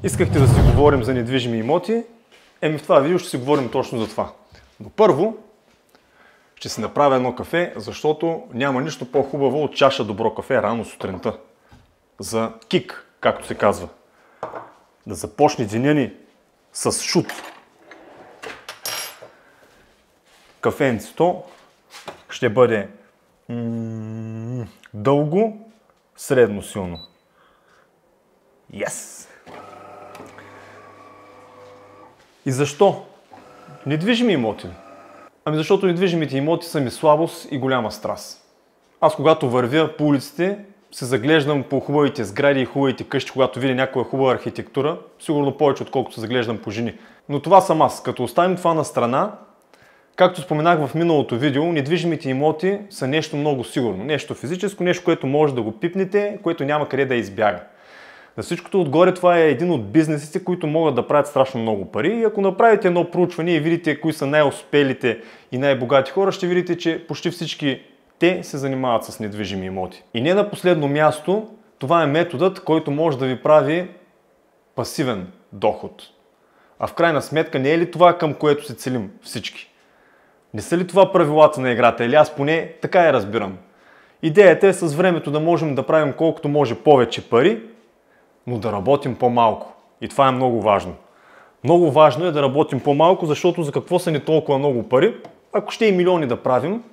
Искахте да си говорим за недвижими имоти, в това видео ще си говорим точно за това. Но първо ще си направя едно кафе, защото няма нищо по-хубаво от чаша добро кафе рано сутринта. За кик, както се казва. Да започне деня ни с шут. Кафенцето ще бъде дълго, средно силно. Yes! И защо? Недвижими имоти. Ами защото недвижимите имоти са ми слабост и голяма страст. Аз когато вървя по улиците, се заглеждам по хубавите сгради и хубавите къщи, когато видя някоя хубава архитектура, сигурно повече отколкото се заглеждам по жени. Но това съм аз. Като оставим това на страна, както споменах в миналото видео, недвижимите имоти са нещо много сигурно. Нещо физическо, нещо, което може да го пипнете, което няма къде да избяга. На всичкото отгоре това е един от бизнесите, които могат да правят страшно много пари. И ако направите едно проучване и видите кои са най-успелите и най-богати хора, ще видите, че почти всички те се занимават с недвижими имоти. И не на последно място, това е методът, който може да ви прави пасивен доход. А в крайна сметка не е ли това, към което се целим всички? Не са ли това правилата на играта? Или аз поне така я разбирам. Идеята е с времето да можем да правим колкото може повече пари, но да работим по-малко. И това е много важно. Много важно е да работим по-малко, защото за какво са ни толкова много пари, ако ще и милиони да правим,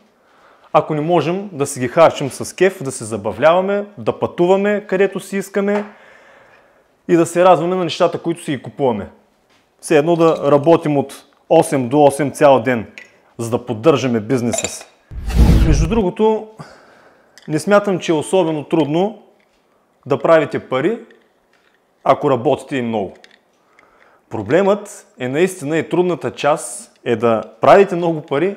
ако не можем да си ги харчим с кеф, да се забавляваме, да пътуваме където си искаме и да се радваме на нещата, които си ги купуваме. Все едно да работим от 8 до 8 цял ден, за да поддържаме бизнеса си. Между другото, не смятам, че е особено трудно да правите пари, ако работите и много. Проблемът е наистина и трудната част е да правите много пари,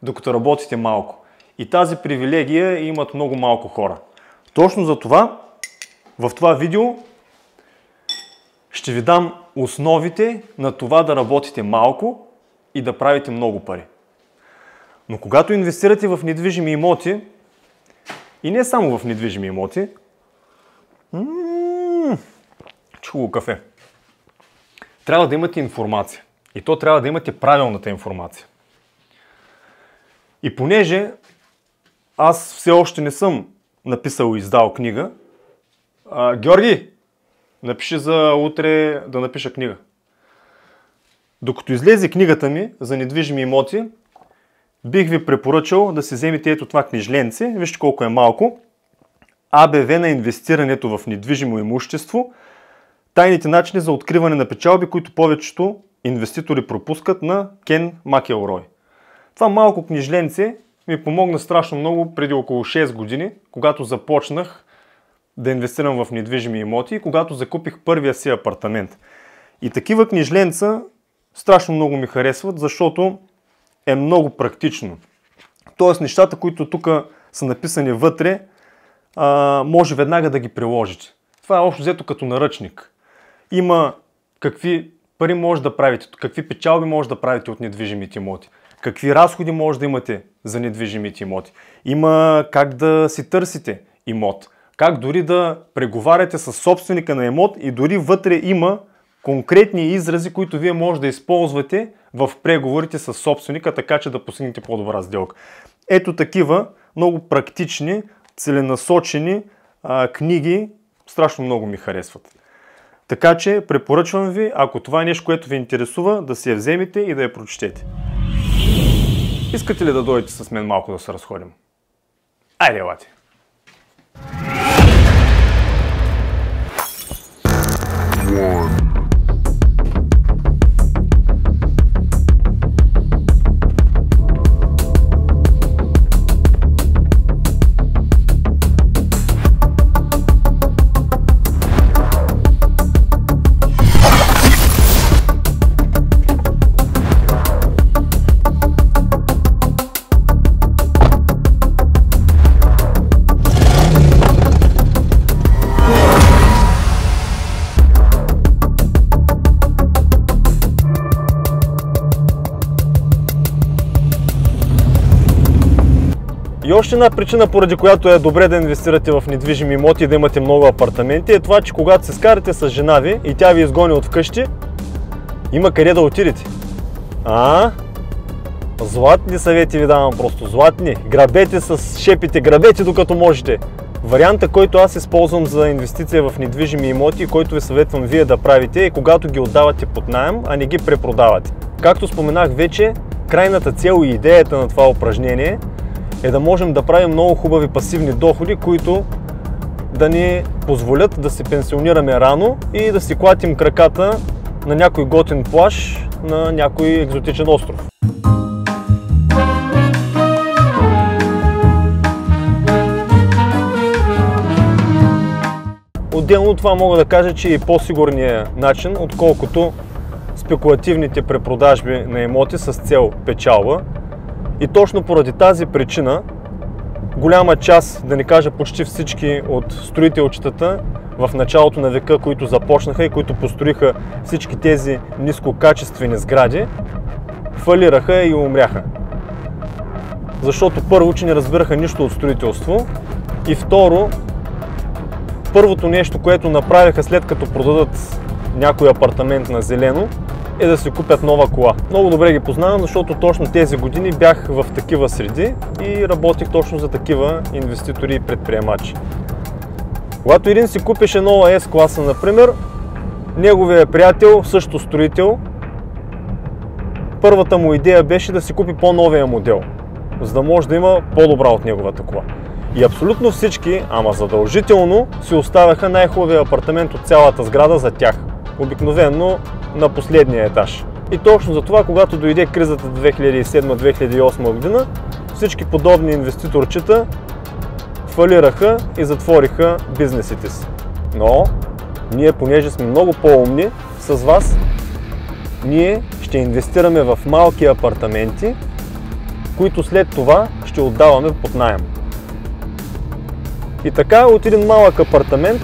докато работите малко. И тази привилегия имат много малко хора. Точно за това, в това видео ще ви дам основите на това да работите малко и да правите много пари. Но когато инвестирате в недвижими имоти, и не само в недвижими имоти, хубаво кафе. Трябва да имате информация. И то трябва да имате правилната информация. И понеже аз все още не съм написал и издал книга, Георги, напиши за утре да напиша книга. Докато излезе книгата ми за недвижими имоти, бих ви препоръчал да си вземете ето това книжленце, вижте колко е малко, АБВ на инвестирането в недвижимо имущество, тайните начини за откриване на печалби, които повечето инвеститори пропускат, на Кен Макелрой. Това малко книжленце ми помогна страшно много преди около 6 години, когато започнах да инвестирам в недвижими имоти и когато закупих първия си апартамент. И такива книжленца страшно много ми харесват, защото е много практично. Тоест нещата, които тук са написани вътре, може веднага да ги приложите. Това е общо взето като наръчник. Има какви пари може да правите, какви печалби може да правите от недвижимите имоти, какви разходи може да имате за недвижимите имоти. Има как да си търсите имот, как дори да преговаряте с собственика на имот и дори вътре има конкретни изрази, които вие може да използвате в преговорите с собственика, така че да постигнете по-добра сделка. Ето такива много практични, целенасочени книги страшно много ми харесват. Така че препоръчвам ви, ако това е нещо, което ви интересува, да си я вземете и да я прочетете. Искате ли да дойдете с мен малко да се разходим? Айде, елате! И още една причина, поради която е добре да инвестирате в недвижими имоти и да имате много апартаменти, е това, че когато се скарате с жена ви и тя ви изгони от вкъщи, има къде да отидете. Златни съвети ви давам просто, златни. Грабете с шепите, грабете докато можете. Варианта, който аз използвам за инвестиция в недвижими имоти и който ви съветвам вие да правите, е когато ги отдавате под наем, а не ги препродавате. Както споменах вече, крайната цел и идеята на това упражнение е да можем да правим много хубави пасивни доходи, които да ни позволят да се пенсионираме рано и да си клатим краката на някой готин плаж на някой екзотичен остров. Отделно това мога да кажа, че е по-сигурният начин, отколкото спекулативните препродажби на имоти с цел печалба. И точно поради тази причина голяма част, да не кажа почти всички от строителчетата в началото на века, които започнаха и които построиха всички тези нискокачествени сгради, фалираха и умряха. Защото първо, че не разбираха нищо от строителство и второ, първото нещо, което направиха след като продадат някой апартамент на зелено, е да си купят нова кола. Много добре ги познавам, защото точно тези години бях в такива среди и работих точно за такива инвеститори и предприемачи. Когато един си купеше нова S-класа, например, неговият приятел, също строител, първата му идея беше да си купи по-новия модел, за да може да има по-добра от неговата кола. И абсолютно всички, ама задължително, си оставяха най-хубавия апартамент от цялата сграда за тях. Обикновено на последния етаж. И точно за това, когато дойде кризата 2007-2008 година, всички подобни инвеститорчета фалираха и затвориха бизнесите си. Но ние, понеже сме много по-умни с вас, ние ще инвестираме в малки апартаменти, които след това ще отдаваме под наем. И така от един малък апартамент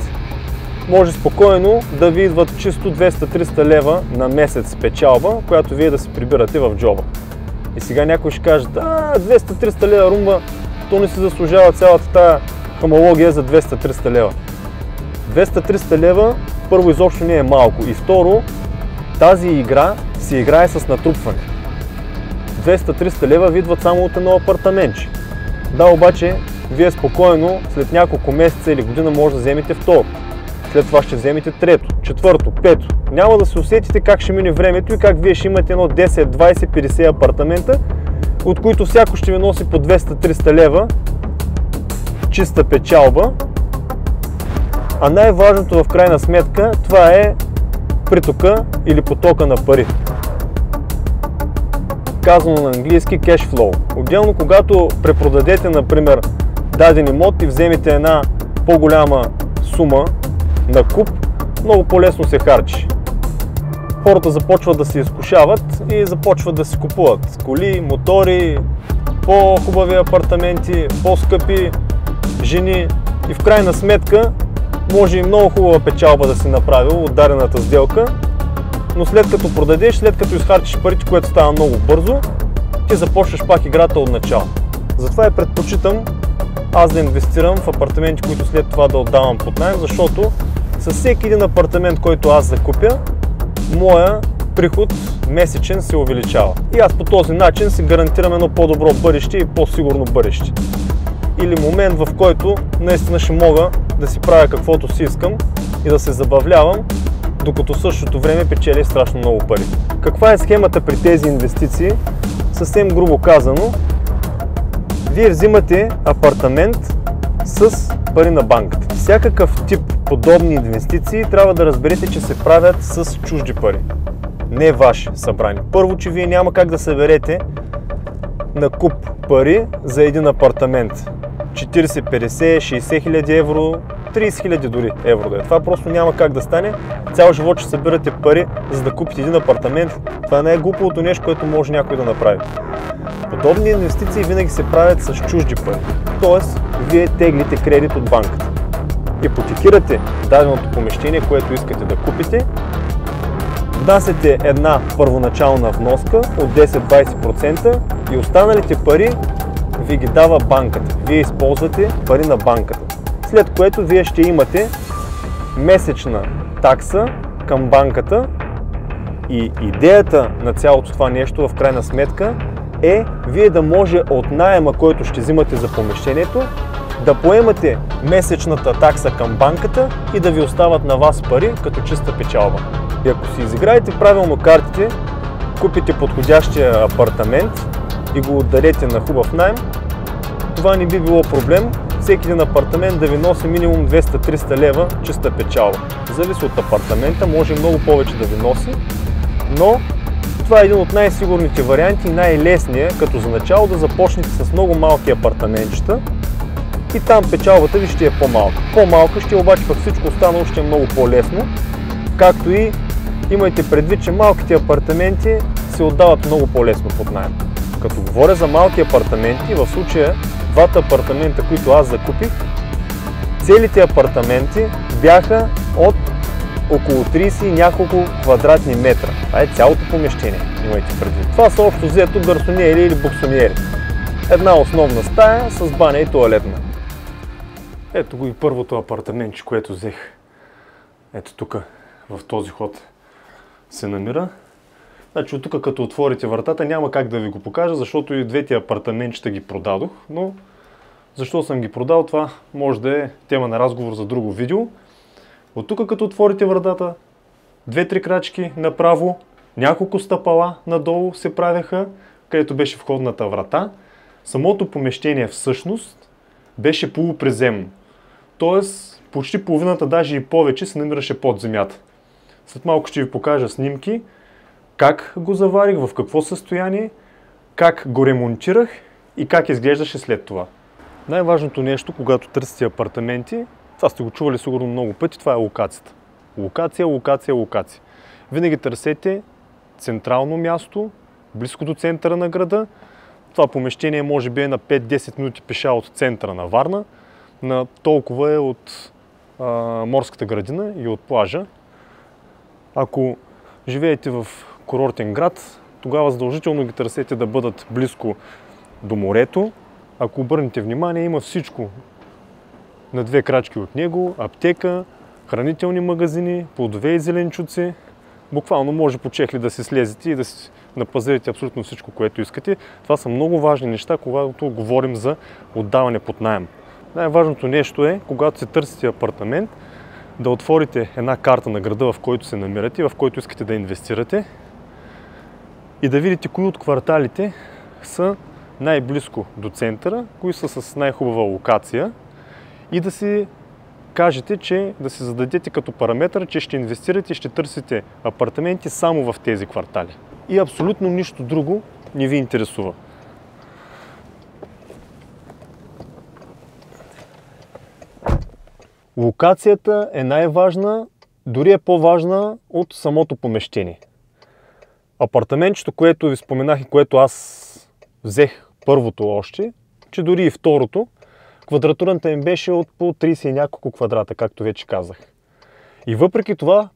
може спокойно да ви идват чисто 200-300 лева на месец печалба, която вие да си прибирате в джоба. И сега някой ще каже, 200-300 лева румба, то не си заслужава цялата тая хамология за 200-300 лева. 200-300 лева първо изобщо не е малко и второ, тази игра се играе с натрупване. 200-300 лева ви идват само от едно апартаментче. Да, обаче вие спокойно след няколко месеца или година може да вземете второ. След това ще вземете трето, четвърто, пето. Няма да се усетите как ще мине времето и как вие ще имате едно 10, 20, 50 апартамента, от които всяко ще ви носи по 200-300 лева чиста печалба. А най-важното в крайна сметка, това е притока или потока на пари. Казано на английски cash flow. Отделно, когато препродадете, например, даден имот и вземете една по-голяма сума на куп, много по-лесно се харчи. Хората започват да се изкушават и започват да си купуват коли, мотори, по-хубави апартаменти, по-скъпи жени и в крайна сметка може и много хубава печалба да си направил от дадената сделка, но след като продадеш, след като изхарчиш парите, което става много бързо, ти започваш пак играта от начало. Затова предпочитам аз да инвестирам в апартаменти, които след това да отдавам под наем, защото с всеки един апартамент, който аз закупя, моя приход месечен се увеличава. И аз по този начин си гарантирам едно по-добро бъдеще и по-сигурно бъдеще. Или момент, в който наистина ще мога да си правя каквото си искам и да се забавлявам, докато в същото време печеля страшно много пари. Каква е схемата при тези инвестиции? Съвсем грубо казано, вие взимате апартамент с пари на банката. Всякакъв тип подобни инвестиции трябва да разберете, че се правят с чужди пари. Не ваши събрани. Първо, че вие няма как да съберете на куп пари за един апартамент. 40, 50, 60 хиляди евро, 30 хиляди дори евро да е. Това просто няма как да стане. Цял живот ще събирате пари, за да купите един апартамент. Това е най-глупавото нещо, което може някой да направи. Подобни инвестиции винаги се правят с чужди пари. Тоест, вие теглите кредит от банката. Ипотекирате даденото помещение, което искате да купите, внасяте една първоначална вноска от 10-20% и останалите пари ви ги дава банката. Вие използвате пари на банката. След което вие ще имате месечна такса към банката и идеята на цялото това нещо в крайна сметка е вие да може от наема, който ще взимате за помещението, да поемате месечната такса към банката и да ви остават на вас пари като чиста печалба. И ако си изиграете правилно картите, купите подходящия апартамент и го отдадете на хубав наем, това не би било проблем. Всеки един апартамент да ви носи минимум 200-300 лева чиста печалба. Зависи от апартамента, може много повече да ви носи, но това е един от най-сигурните варианти, най-лесният, като за начало да започнете с много малки апартаментчета и там печалбата ви ще е по-малка. По-малка ще е, обаче пък всичко останало ще е много по-лесно, както и имайте предвид, че малките апартаменти се отдават много по-лесно под наем. Като говоря за малки апартаменти, в случая двата апартамента, които аз закупих, целите апартаменти бяха от около 30 и няколко квадратни метра. Това е цялото помещение, имайте предвид. Това са общо взето гарсониери или буксониери. Една основна стая с баня и тоалетна. Ето го и първото апартаментче, което взех. Ето тук, в този ход се намира. Значи от тук като отворите вратата няма как да ви го покажа, защото и двете апартаментчета ги продадох, но защо съм ги продал, това може да е тема на разговор за друго видео. От тук като отворите вратата, 2-3 крачки направо, няколко стъпала надолу се правеха, където беше входната врата. Самото помещение всъщност беше полуприземно. Тоест почти половината, даже и повече, се намираше под земята. След малко ще ви покажа снимки, как го заварих, в какво състояние, как го ремонтирах и как изглеждаше след това. Най-важното нещо, когато търсите апартаменти, това сте го чували сигурно много пъти, това е локацията. Локация, локация, локация. Винаги търсете централно място, близко до центъра на града. Това помещение може би е на 5-10 минути пеша от центъра на Варна, на толкова е от морската градина и от плажа. Ако живеете в курортен град, тогава задължително ги търсете да бъдат близко до морето. Ако обърнете внимание, има всичко на 2 крачки от него, аптека, хранителни магазини, плодове и зеленчуци. Буквално може по чехли да си слезете и да си напазарите абсолютно всичко, което искате. Това са много важни неща, когато говорим за отдаване под наем. Най-важното нещо е, когато се търсите апартамент, да отворите една карта на града, в който се намирате, в който искате да инвестирате и да видите кои от кварталите са най-близко до центъра, кои са с най-хубава локация и да си кажете, че да си зададете като параметър, че ще инвестирате и ще търсите апартаменти само в тези квартали. И абсолютно нищо друго не ви интересува. Локацията е най-важна, дори е по-важна от самото помещение. Апартаментчето, което ви споменах и което аз взех първото още, че дори и второто, квадратурата им беше от по 30 и няколко квадрата, както вече казах. И въпреки това,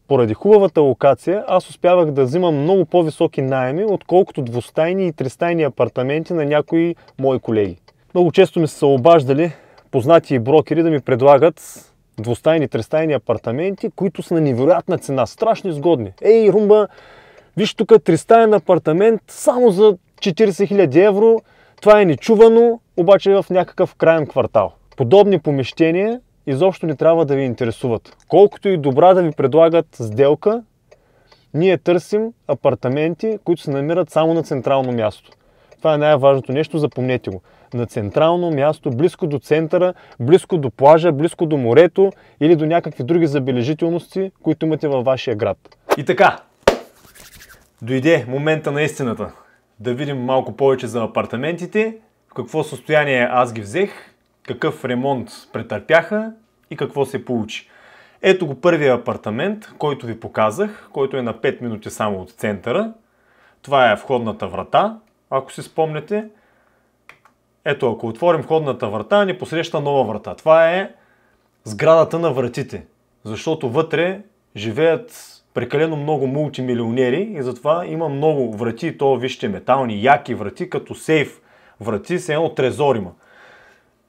поради хубавата локация, аз успявах да взимам много по-високи наеми, отколкото двустайни и тристайни апартаменти на някои мои колеги. Много често ми са обаждали познати брокери да ми предлагат двустайни, тристайни апартаменти, които са на невероятна цена, страшно изгодни. Ей, Румба, виж тук тристаен апартамент само за 40 000 евро, това е нечувано, обаче в някакъв краен квартал. Подобни помещения изобщо не трябва да ви интересуват. Колкото и добра да ви предлагат сделка, ние търсим апартаменти, които се намират само на централно място. Това е най-важното нещо, запомнете го. На централно място, близко до центъра, близко до плажа, близко до морето или до някакви други забележителности, които имате във вашия град. И така, дойде момента на истината. Да видим малко повече за апартаментите, в какво състояние аз ги взех, какъв ремонт претърпяха и какво се получи. Ето го първия апартамент, който ви показах, който е на 5 минути само от центъра. Това е входната врата, ако си спомняте. Ето, ако отворим входната врата, ни посреща нова врата. Това е сградата на вратите, защото вътре живеят прекалено много мултимилионери и затова има много врати, то вижте метални, яки врати, като сейф врати, се едно трезор има.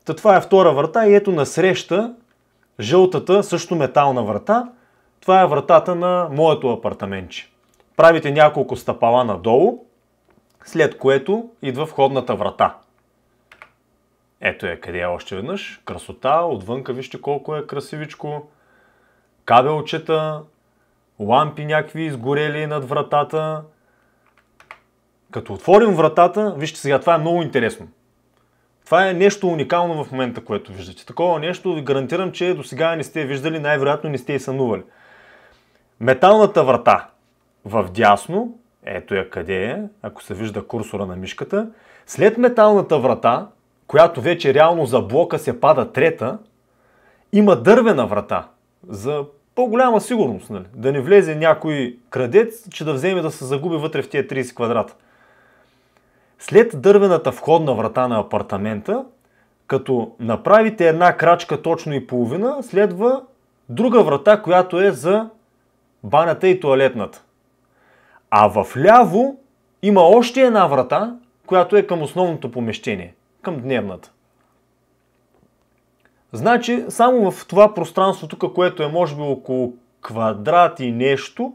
Това е втора врата и ето насреща, жълтата, също метална врата, това е вратата на моето апартаментче. Правите няколко стъпала надолу, след което идва входната врата. Ето е къде е още веднъж. Красота, отвънка вижте колко е красивичко. Кабелчета, лампи някакви изгорели над вратата. Като отворим вратата, вижте сега, това е много интересно. Това е нещо уникално в момента, което виждате. Такова нещо ви гарантирам, че до сега не сте виждали, най-вероятно не сте и сънували. Металната врата вдясно, ето я къде е, ако се вижда курсора на мишката. След металната врата, която вече реално за блока се пада трета, има дървена врата за по-голяма сигурност. Нали? Да не влезе някой крадец, че да вземе да се загуби вътре в тия 30 квадрата. След дървената входна врата на апартамента, като направите една крачка точно и половина, следва друга врата, която е за банята и тоалетната. А вляво има още една врата, която е към основното помещение, към дневната. Значи, само в това пространство тук, което е може би около квадрат и нещо,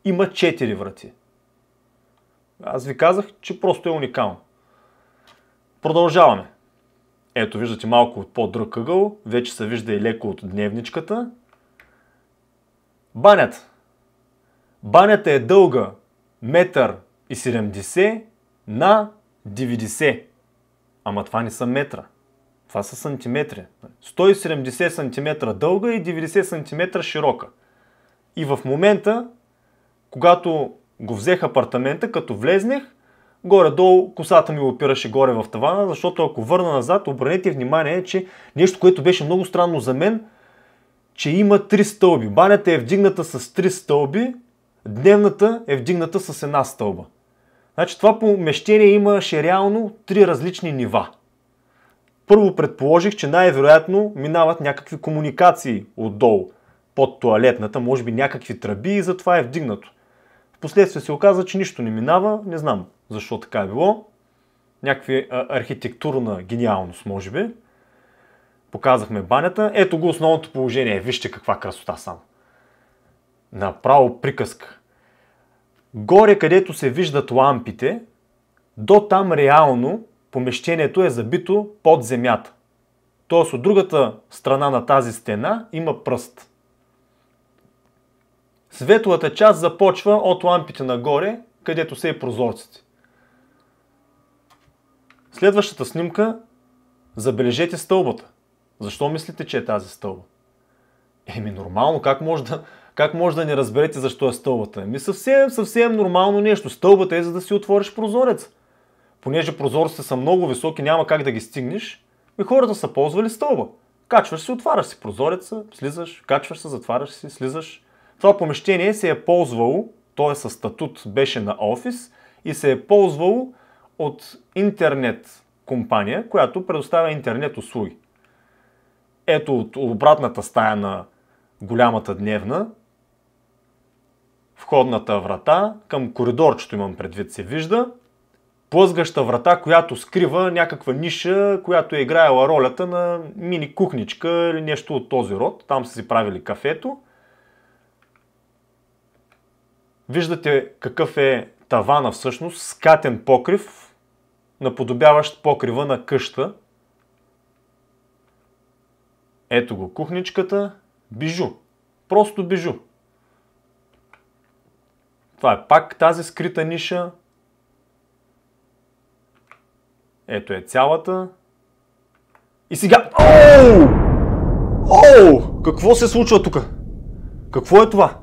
има 4 врати. Аз ви казах, че просто е уникално. Продължаваме. Ето, виждате малко от по-друг ъгъл, вече се вижда и леко от дневничката. Банята. Банята е дълга 1,70 м на 90. Ама това не са метра. Това са сантиметри. 170 см дълга и 90 см широка. И в момента, когато го взех апартамента, като влезнех, горе-долу косата ми опираше горе в тавана, защото ако върна назад, обърнете внимание, че нещо, което беше много странно за мен, че има 3 стълби. Банята е вдигната с 3 стълби, дневната е вдигната с една стълба. Значи това помещение имаше реално 3 различни нива. Първо предположих, че най-вероятно минават някакви комуникации отдолу, под тоалетната, може би някакви тръби и затова е вдигнато. Впоследствие се оказа, че нищо не минава, не знам защо така е било. Някакви архитектурна гениалност, може би. Показахме банята. Ето го основното положение. Вижте каква красота само. Направо приказка. Горе, където се виждат лампите, до там реално помещението е забито под земята. Тоест от другата страна на тази стена има пръст. Светлата част започва от лампите нагоре, където са и прозорците. Следващата снимка, забележете стълбата. Защо мислите, че е тази стълба? Нормално, как може да не разберете защо е стълбата? Съвсем нормално нещо. Стълбата е за да си отвориш прозорец. Понеже прозорците са много високи, няма как да ги стигнеш, и хората са ползвали стълба. Качваш си, отваряш си прозореца, слизаш, качваш се, затваряш си, слизаш. Това помещение се е ползвало, то е със статут, беше на офис и се е ползвало от интернет компания, която предоставя интернет услуги. Ето от обратната стая на голямата дневна, входната врата, към коридорчето имам предвид се вижда, плъзгаща врата, която скрива някаква ниша, която е играела ролята на мини кухничка или нещо от този род. Там са си правили кафето. Виждате какъв е тавана всъщност, скатен покрив, наподобяващ покрива на къща. Ето го кухничката, бижу, просто бижу. Това е пак тази скрита ниша. Ето е цялата. И сега... Какво се случва тук? Какво е това?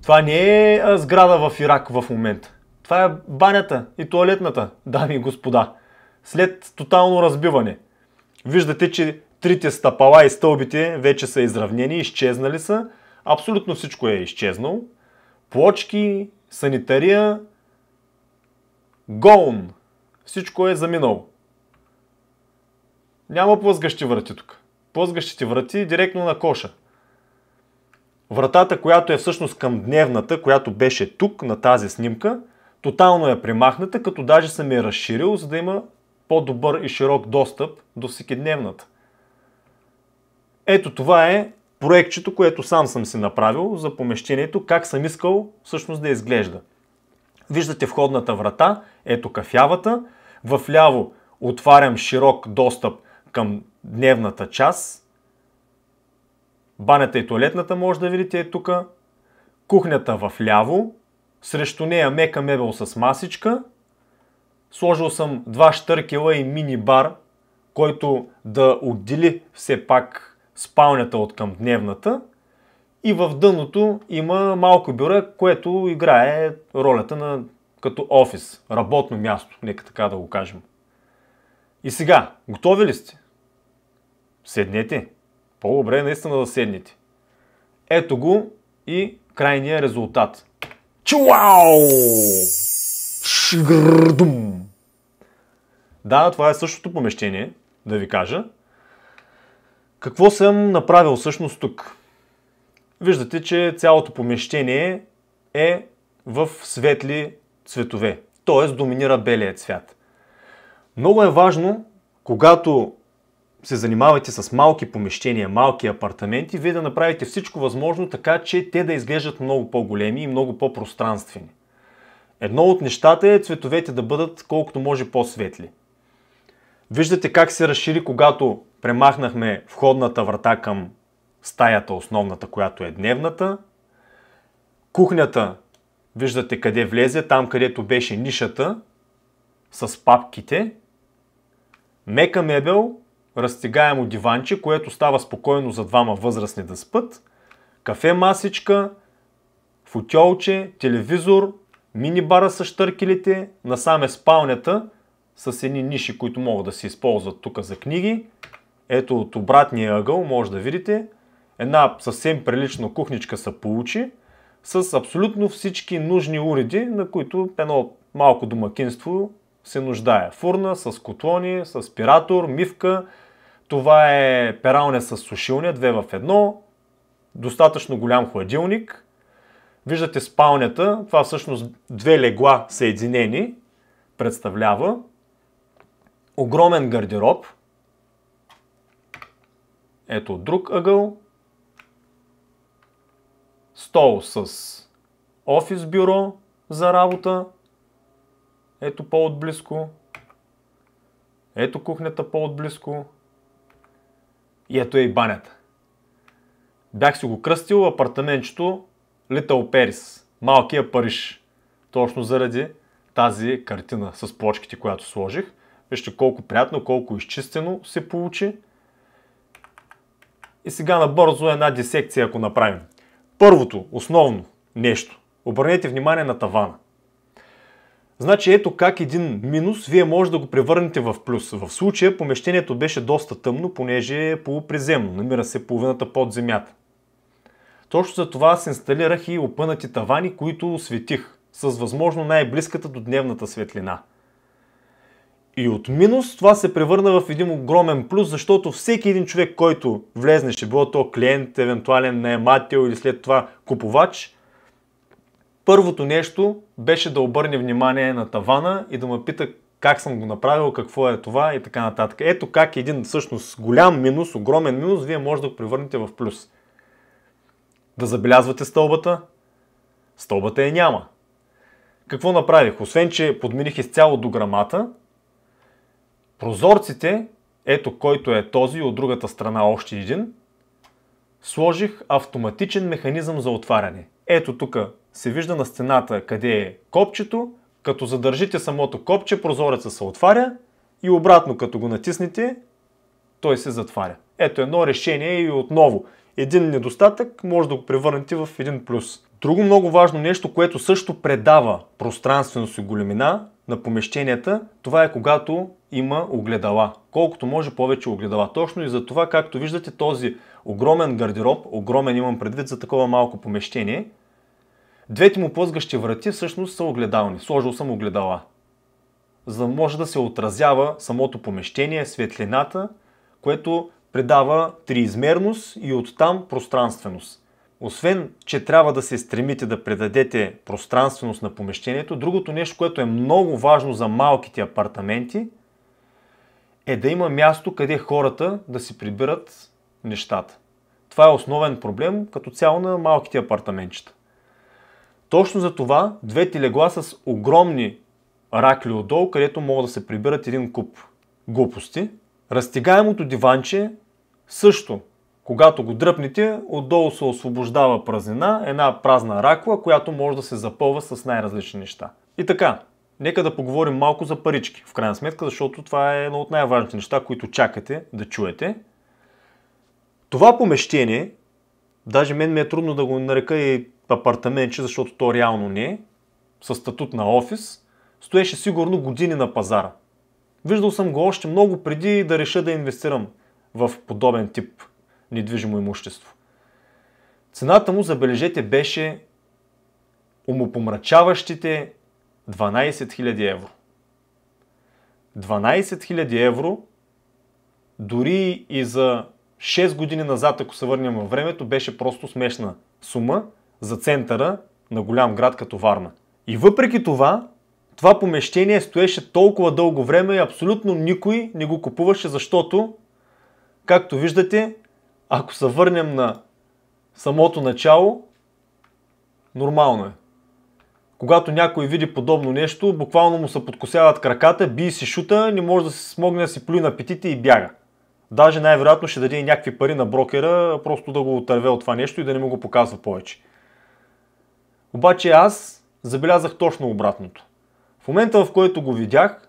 Това не е сграда в Ирак в момента. Това е банята и тоалетната, дами и господа. След тотално разбиване. Виждате, че трите стъпала и стълбите вече са изравнени, изчезнали са. Абсолютно всичко е изчезнало. Плочки, санитария, гон. Всичко е заминало. Няма плъзгащи врати тук. Плъзгащите врати директно на коша. Вратата, която е всъщност към дневната, която беше тук на тази снимка, тотално е премахната, като даже съм я разширил, за да има по-добър и широк достъп до всекидневната. Ето това е проектчето, което сам съм си направил за помещението, как съм искал всъщност да изглежда. Виждате входната врата, ето кафявата, вляво отварям широк достъп към дневната част. Банята и туалетната може да видите е тук. Кухнята вляво, срещу нея мека мебел с масичка. Сложил съм 2 щъркела и мини бар, който да отдели все пак спалнята от към дневната. И в дъното има малко бюро, което играе ролята на като офис, работно място, нека така да го кажем. И сега, готови ли сте? Седнете. По-добре наистина да седнете. Ето го и крайния резултат. Чуау! Шгрдум! Да, това е същото помещение, да ви кажа. Какво съм направил всъщност тук? Виждате, че цялото помещение е в светли цветове, т.е. доминира белия цвят. Много е важно, когато се занимавате с малки помещения, малки апартаменти, вие да направите всичко възможно така, че те да изглеждат много по-големи и много по-пространствени. Едно от нещата е цветовете да бъдат колкото може по-светли. Виждате как се разшири, когато премахнахме входната врата към стаята основната, която е дневната. Кухнята, виждате къде влезе, там където беше нишата с папките. Мека мебел, разтегаемо диванче, което става спокойно за двама възрастни да спят. Кафе масичка, футьолче, телевизор, мини-бара с щъркелите, насам е спалнята с едни ниши, които могат да се използват тук за книги. Ето от обратния ъгъл може да видите. Една съвсем прилична кухничка се получи с абсолютно всички нужни уреди, на които едно малко домакинство се нуждае. Фурна с котлони, с аспиратор, мивка. Това е пералня с сушилня, 2 в 1. Достатъчно голям хладилник. Виждате спалнята, това всъщност 2 легла съединени представлява. Огромен гардероб. Ето от друг ъгъл. Стол с офис бюро за работа. Ето по-отблизко. Ето кухнята по-отблизко. И ето е и банята. Бях си го кръстил апартаментчето Little Paris, малкия Париж. Точно заради тази картина с плочките, която сложих. Вижте колко приятно, колко изчистено се получи. И сега набързо една дисекция, ако направим. Първото, основно нещо. Обърнете внимание на тавана. Значи ето как един минус вие може да го превърнете в плюс. В случая помещението беше доста тъмно, понеже е полуприземно. Намира се половината под земята. Точно за това аз инсталирах и опънати тавани, които осветих с възможно най-близката до дневната светлина. И от минус това се превърна в един огромен плюс, защото всеки един човек, който влезнеше, било то клиент, евентуален наемател или след това купувач, първото нещо беше да обърне внимание на тавана и да ме пита как съм го направил, какво е това и така нататък. Ето как един всъщност голям минус, огромен минус, вие може да го превърнете в плюс. Да забелязвате стълбата? Стълбата я няма. Какво направих? Освен, че подмених изцяло дограмата, прозорците, ето който е този, от другата страна още един, сложих автоматичен механизъм за отваряне. Ето тук се вижда на стената къде е копчето, като задържите самото копче, прозореца се отваря и обратно като го натиснете, той се затваря. Ето едно решение и отново един недостатък може да го превърнете в един плюс. Друго много важно нещо, което също предава пространственост и големина на помещенията, това е когато има огледала. Колкото може повече огледала. Точно и за това, както виждате, този огромен гардероб, огромен имам предвид за такова малко помещение, двете му плъзгащи врати всъщност са огледални. Сложил съм огледала. За да може да се отразява самото помещение, светлината, което придава триизмерност и оттам пространственост. Освен, че трябва да се стремите да придадете пространственост на помещението, другото нещо, което е много важно за малките апартаменти, е да има място, къде хората да си прибират нещата. Това е основен проблем като цяло на малките апартаментчета. Точно за това двете легла с огромни ракли отдолу, където могат да се прибират един куп глупости. Разтегаемото диванче също, когато го дръпнете, отдолу се освобождава празнина, една празна ракла, която може да се запълва с най-различни неща. И така, нека да поговорим малко за парички, в крайна сметка, защото това е едно от най-важните неща, които чакате да чуете. Това помещение, даже мен ми е трудно да го нарека и апартаментче, защото то реално не е, със статут на офис, стоеше сигурно години на пазара. Виждал съм го още много преди да реша да инвестирам в подобен тип недвижимо имущество. Цената му, забележете, беше умопомрачаващите 12 000 евро. 12 000 евро, дори и за 6 години назад, ако се върнем във времето, беше просто смешна сума за центъра на голям град като Варна. И въпреки това, това помещение стоеше толкова дълго време и абсолютно никой не го купуваше, защото, както виждате, ако се върнем на самото начало, нормално е. Когато някой види подобно нещо, буквално му се подкосяват краката, бие си шута, не може да се смогне да си плюи на апетите и бяга. Даже най-вероятно ще даде някакви пари на брокера, просто да го отърве от това нещо и да не му го показва повече. Обаче аз забелязах точно обратното. В момента, в който го видях,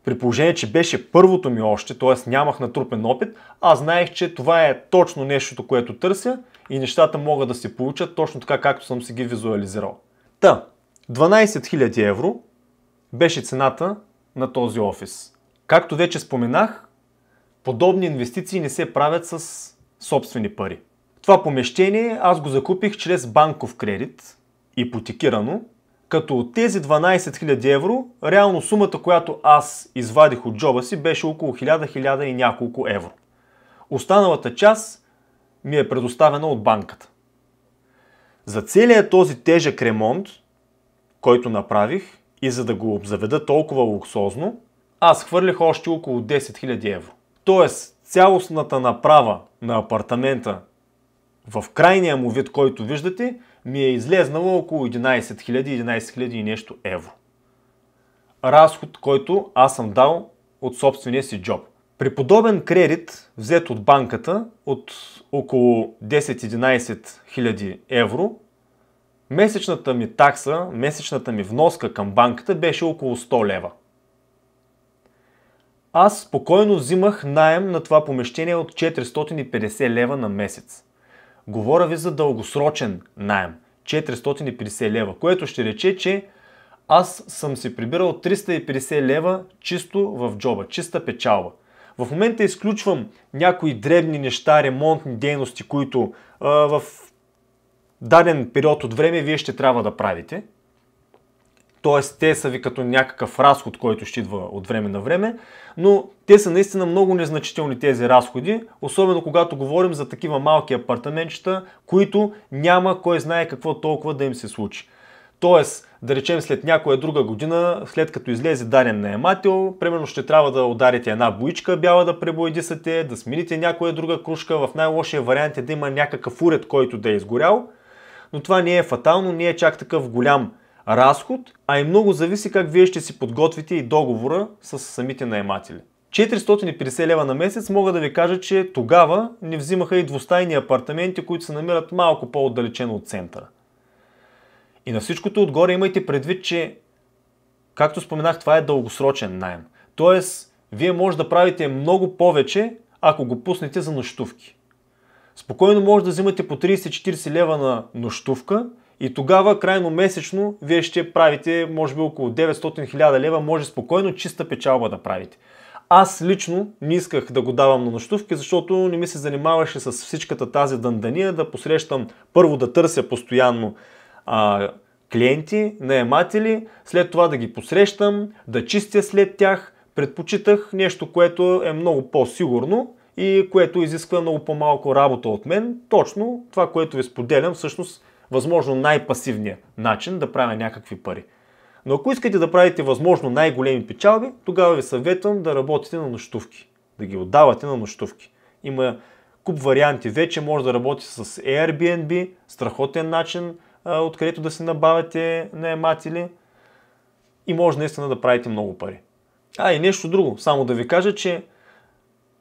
при положение, че беше първото ми още, т.е. нямах натрупен опит, аз знаех, че това е точно нещото, което търся и нещата могат да се получат точно така, както съм си ги визуализирал. 12 000 евро беше цената на този офис. Както вече споменах, подобни инвестиции не се правят с собствени пари. Това помещение аз го закупих чрез банков кредит, ипотекирано, като от тези 12 000 евро, реално сумата, която аз извадих от джоба си, беше около 1000 и няколко евро. Останалата част ми е предоставена от банката. За целият този тежък ремонт, който направих и за да го обзаведа толкова луксозно, аз хвърлих още около 10 000 евро. Тоест, цялостната направа на апартамента в крайния му вид, който виждате, ми е излезнало около 11 000 и нещо евро. Разход, който аз съм дал от собствения си джоб. При подобен кредит, взет от банката от около 10-11 000 евро, месечната ми такса, месечната ми вноска към банката беше около 100 лева. Аз спокойно взимах наем на това помещение от 450 лева на месец. Говоря ви за дългосрочен наем. 450 лева, което ще рече, че аз съм си прибирал 350 лева чисто в джоба, чиста печалба. В момента изключвам някои дребни неща, ремонтни дейности, които в даден период от време вие ще трябва да правите. Тоест, те са ви като някакъв разход, който ще идва от време на време, но те са наистина много незначителни тези разходи, особено когато говорим за такива малки апартаментчета, които няма кой знае какво толкова да им се случи. Тоест, да речем след някоя друга година, след като излезе даден наемател, примерно ще трябва да ударите една боичка бяла да пребоядисате, да смените някоя друга кружка, в най-лошия вариант е да има някакъв уред, който да е изгорял, но това не е фатално, не е чак такъв голям разход, а и много зависи как вие ще си подготвите и договора с самите наематели. 450 лева на месец мога да ви кажа, че тогава не взимаха и двустайни апартаменти, които се намират малко по-отдалечено от центъра. И на всичкото отгоре имайте предвид, че, както споменах, това е дългосрочен наем. Тоест, вие може да правите много повече, ако го пуснете за нощувки. Спокойно може да взимате по 30-40 лева на нощувка и тогава крайно месечно вие ще правите може би около 900-1000 лева, може спокойно чиста печалба да правите. Аз лично не исках да го давам на нощувки, защото не ми се занимаваше с всичката тази дъндания, да посрещам, първо да търся постоянно клиенти, наематели, след това да ги посрещам, да чистя след тях. Предпочитах нещо, което е много по-сигурно и което изисква много по-малко работа от мен. Точно това, което ви споделям, всъщност възможно най-пасивният начин да правя някакви пари. Но ако искате да правите възможно най-големи печалби, тогава ви съветвам да работите на нощувки. Да ги отдавате на нощувки. Има куп варианти вече, може да работите с Airbnb, страхотен начин, откъдето да си набавяте наематели и може наистина да правите много пари. И нещо друго, само да ви кажа, че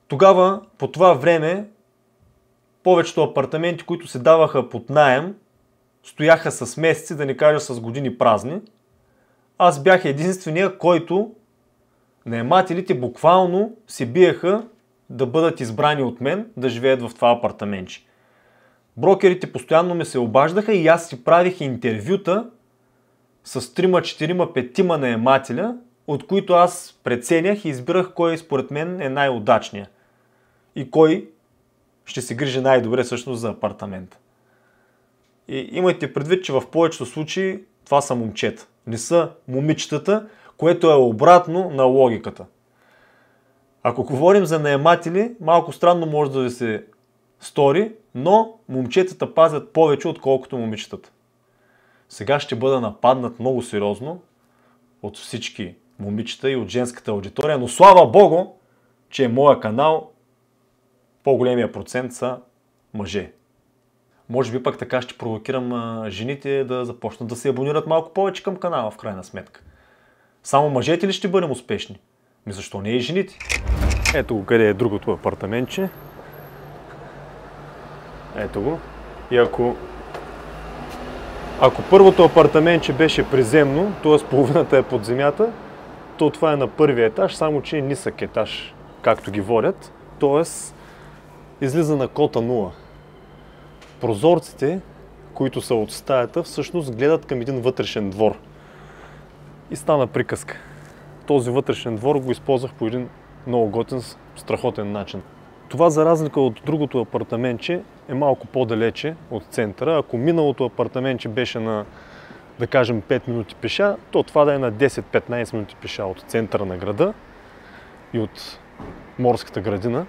тогава, по това време, повечето апартаменти, които се даваха под наем, стояха с месеци, да не кажа с години празни. Аз бях единствения, който наемателите буквално се биеха да бъдат избрани от мен да живеят в това апартаментче. Брокерите постоянно ме се обаждаха и аз си правих интервюта с 3, 4, 5 наемателя, от които аз преценях и избирах кой според мен е най-удачният и кой ще се грижи най-добре всъщност за апартамента. И имайте предвид, че в повечето случаи това са момчета. Не са момичетата, което е обратно на логиката. Ако говорим за наематели, малко странно може да ви се стори, но момчетата пазят повече, отколкото момичетата. Сега ще бъда нападнат много сериозно от всички момичета и от женската аудитория, но слава Богу, че моя канал по-големия процент са мъже. Може би пък така ще провокирам жените да започнат да се абонират малко повече към канала в крайна сметка. Само мъжете ли ще бъдем успешни? Защо не и жените? Ето го къде е другото апартаментче. Ето го. И ако първото апартаментче беше приземно, т.е. половината е под земята, то това е на първия етаж, само че е нисък етаж, както ги водят. Т.е. излиза на кота 0. Прозорците, които са от стаята, всъщност гледат към един вътрешен двор. И стана приказка. Този вътрешен двор го използвах по един много готин, страхотен начин. Това, за разлика от другото апартаментче, е малко по-далече от центъра. Ако миналото апартаментче беше на, да кажем, 5 минути пеша, то това да е на 10-15 минути пеша от центъра на града и от морската градина.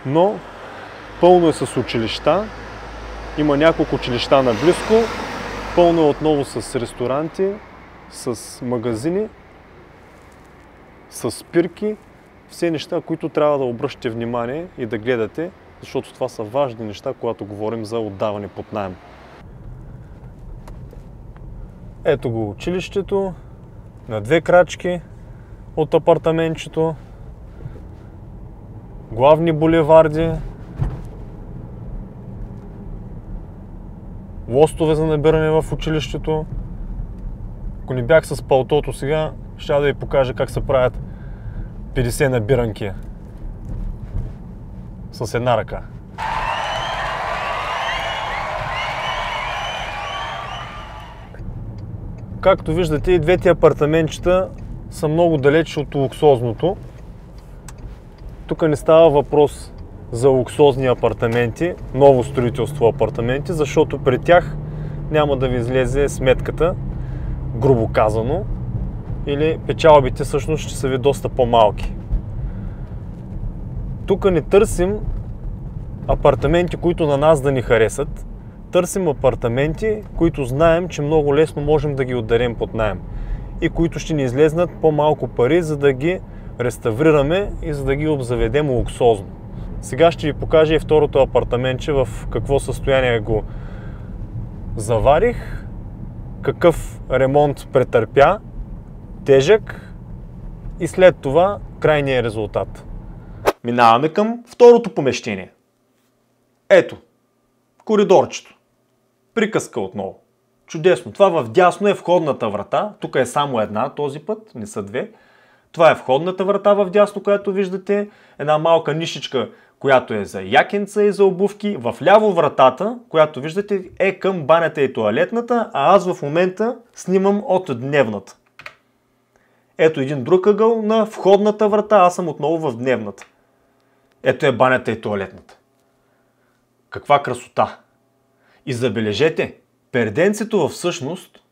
Но пълно е с училища. Има няколко училища наблизко. Пълно е отново с ресторанти, с магазини, с спирки. Все неща, които трябва да обръщате внимание и да гледате, защото това са важни неща, когато говорим за отдаване под наем. Ето го училището, на 2 крачки от апартаментчето, главни булеварди, лостове за набиране в училището. Ако не бях с палтото сега, ще да ви покажа как се правят 50 набиранки с една ръка. Както виждате, и двете апартаментчета са много далеч от луксозното. Тук не става въпрос за луксозни апартаменти, ново строителство апартаменти, защото при тях няма да ви излезе сметката, грубо казано, или печалбите всъщност ще са ви доста по-малки. Тук не търсим апартаменти, които на нас да ни харесат. Търсим апартаменти, които знаем, че много лесно можем да ги отдарем под наем и които ще ни излезнат по-малко пари, за да ги реставрираме и за да ги обзаведем луксозно. Сега ще ви покажа и второто апартаментче, в какво състояние го заварих, какъв ремонт претърпя, тежък, и след това крайния резултат. Минаваме към второто помещение. Ето, коридорчето. Приказка отново. Чудесно. Това вдясно е входната врата. Тук е само една този път, не са две. Това е входната врата вдясно, която виждате. Една малка нишичка, която е за якенца и за обувки. Вляво вратата, която виждате, е към банята и тоалетната, а аз в момента снимам от дневната. Ето един друг ъгъл на входната врата, аз съм отново в дневната. Ето е банята и тоалетната. Каква красота! И забележете, перденцето всъщност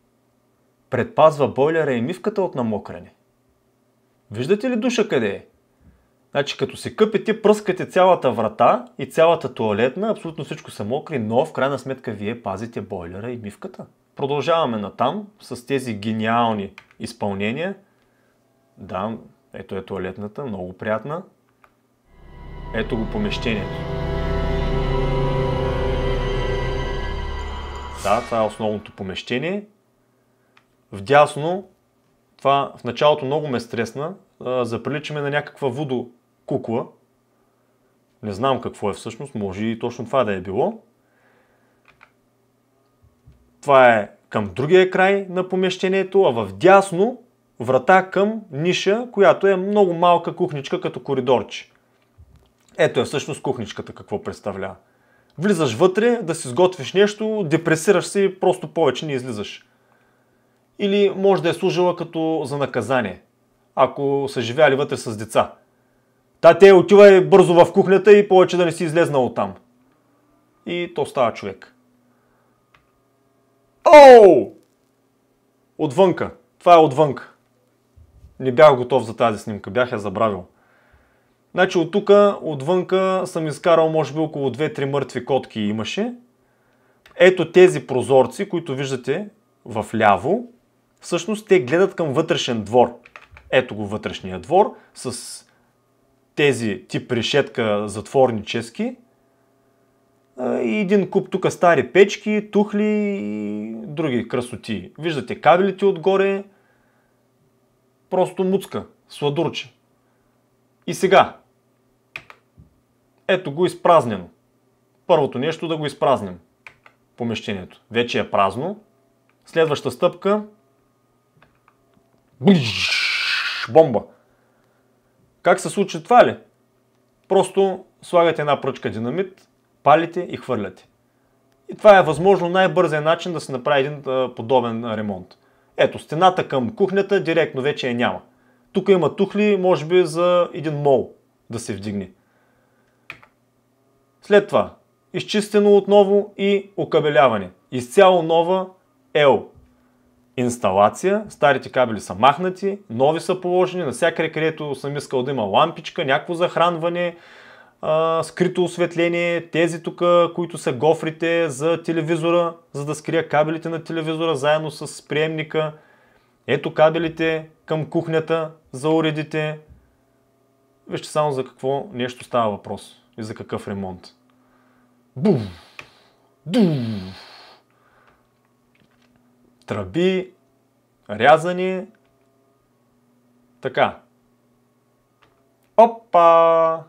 предпазва бойлера и мивката от намокрене. Виждате ли душа къде е? Значи като се къпете, пръскате цялата врата и цялата тоалетна, абсолютно всичко са мокри, но в крайна сметка вие пазите бойлера и мивката. Продължаваме натам с тези гениални изпълнения. Да, ето е тоалетната, много приятна. Ето го помещението. Да, това е основното помещение. Вдясно, това в началото много ме стресна, заприличаме на някаква вудо кукла. Не знам какво е всъщност, може и точно това да е било. Това е към другия край на помещението, а в дясно врата към ниша, която е много малка кухничка като коридорче. Ето е всъщност кухничката какво представлява. Влизаш вътре да си сготвиш нещо, депресираш се и просто повече не излизаш. Или може да е служила като за наказание, ако са живяли вътре с деца. Те отивай бързо в кухнята и повече да не си излезнал оттам. И то става човек. Оу! Отвънка. Това е отвънка. Не бях готов за тази снимка, бях я забравил. Значи от тук, отвънка съм изкарал може би около 2-3 мъртви котки имаше. Ето тези прозорци, които виждате в ляво, всъщност те гледат към вътрешен двор. Ето го вътрешния двор с тези тип решетка затворнически. И един куп тук стари печки, тухли и други красоти. Виждате кабелите отгоре, просто муцка, сладурче. И сега, ето го изпразнено. Първото нещо да го изпразним. Помещението. Вече е празно. Следваща стъпка. Бомба. Как се случи това ли? Просто слагате една пръчка динамит, палите и хвърляте. И това е възможно най-бързият начин да се направи един подобен ремонт. Ето, стената към кухнята директно вече я няма. Тук има тухли, може би за един мол да се вдигне. След това, изчистено отново и окабеляване. Изцяло нова ел инсталация. Старите кабели са махнати, нови са положени. Навсякъде, където съм искал да има лампичка, някакво захранване, скрито осветление. Тези тук, които са гофрите за телевизора, за да скрия кабелите на телевизора заедно с приемника. Ето кабелите към кухнята за уредите. Вижте само за какво нещо става въпрос и за какъв ремонт. Бум! Дум! Тръби, рязани. Така. Опа!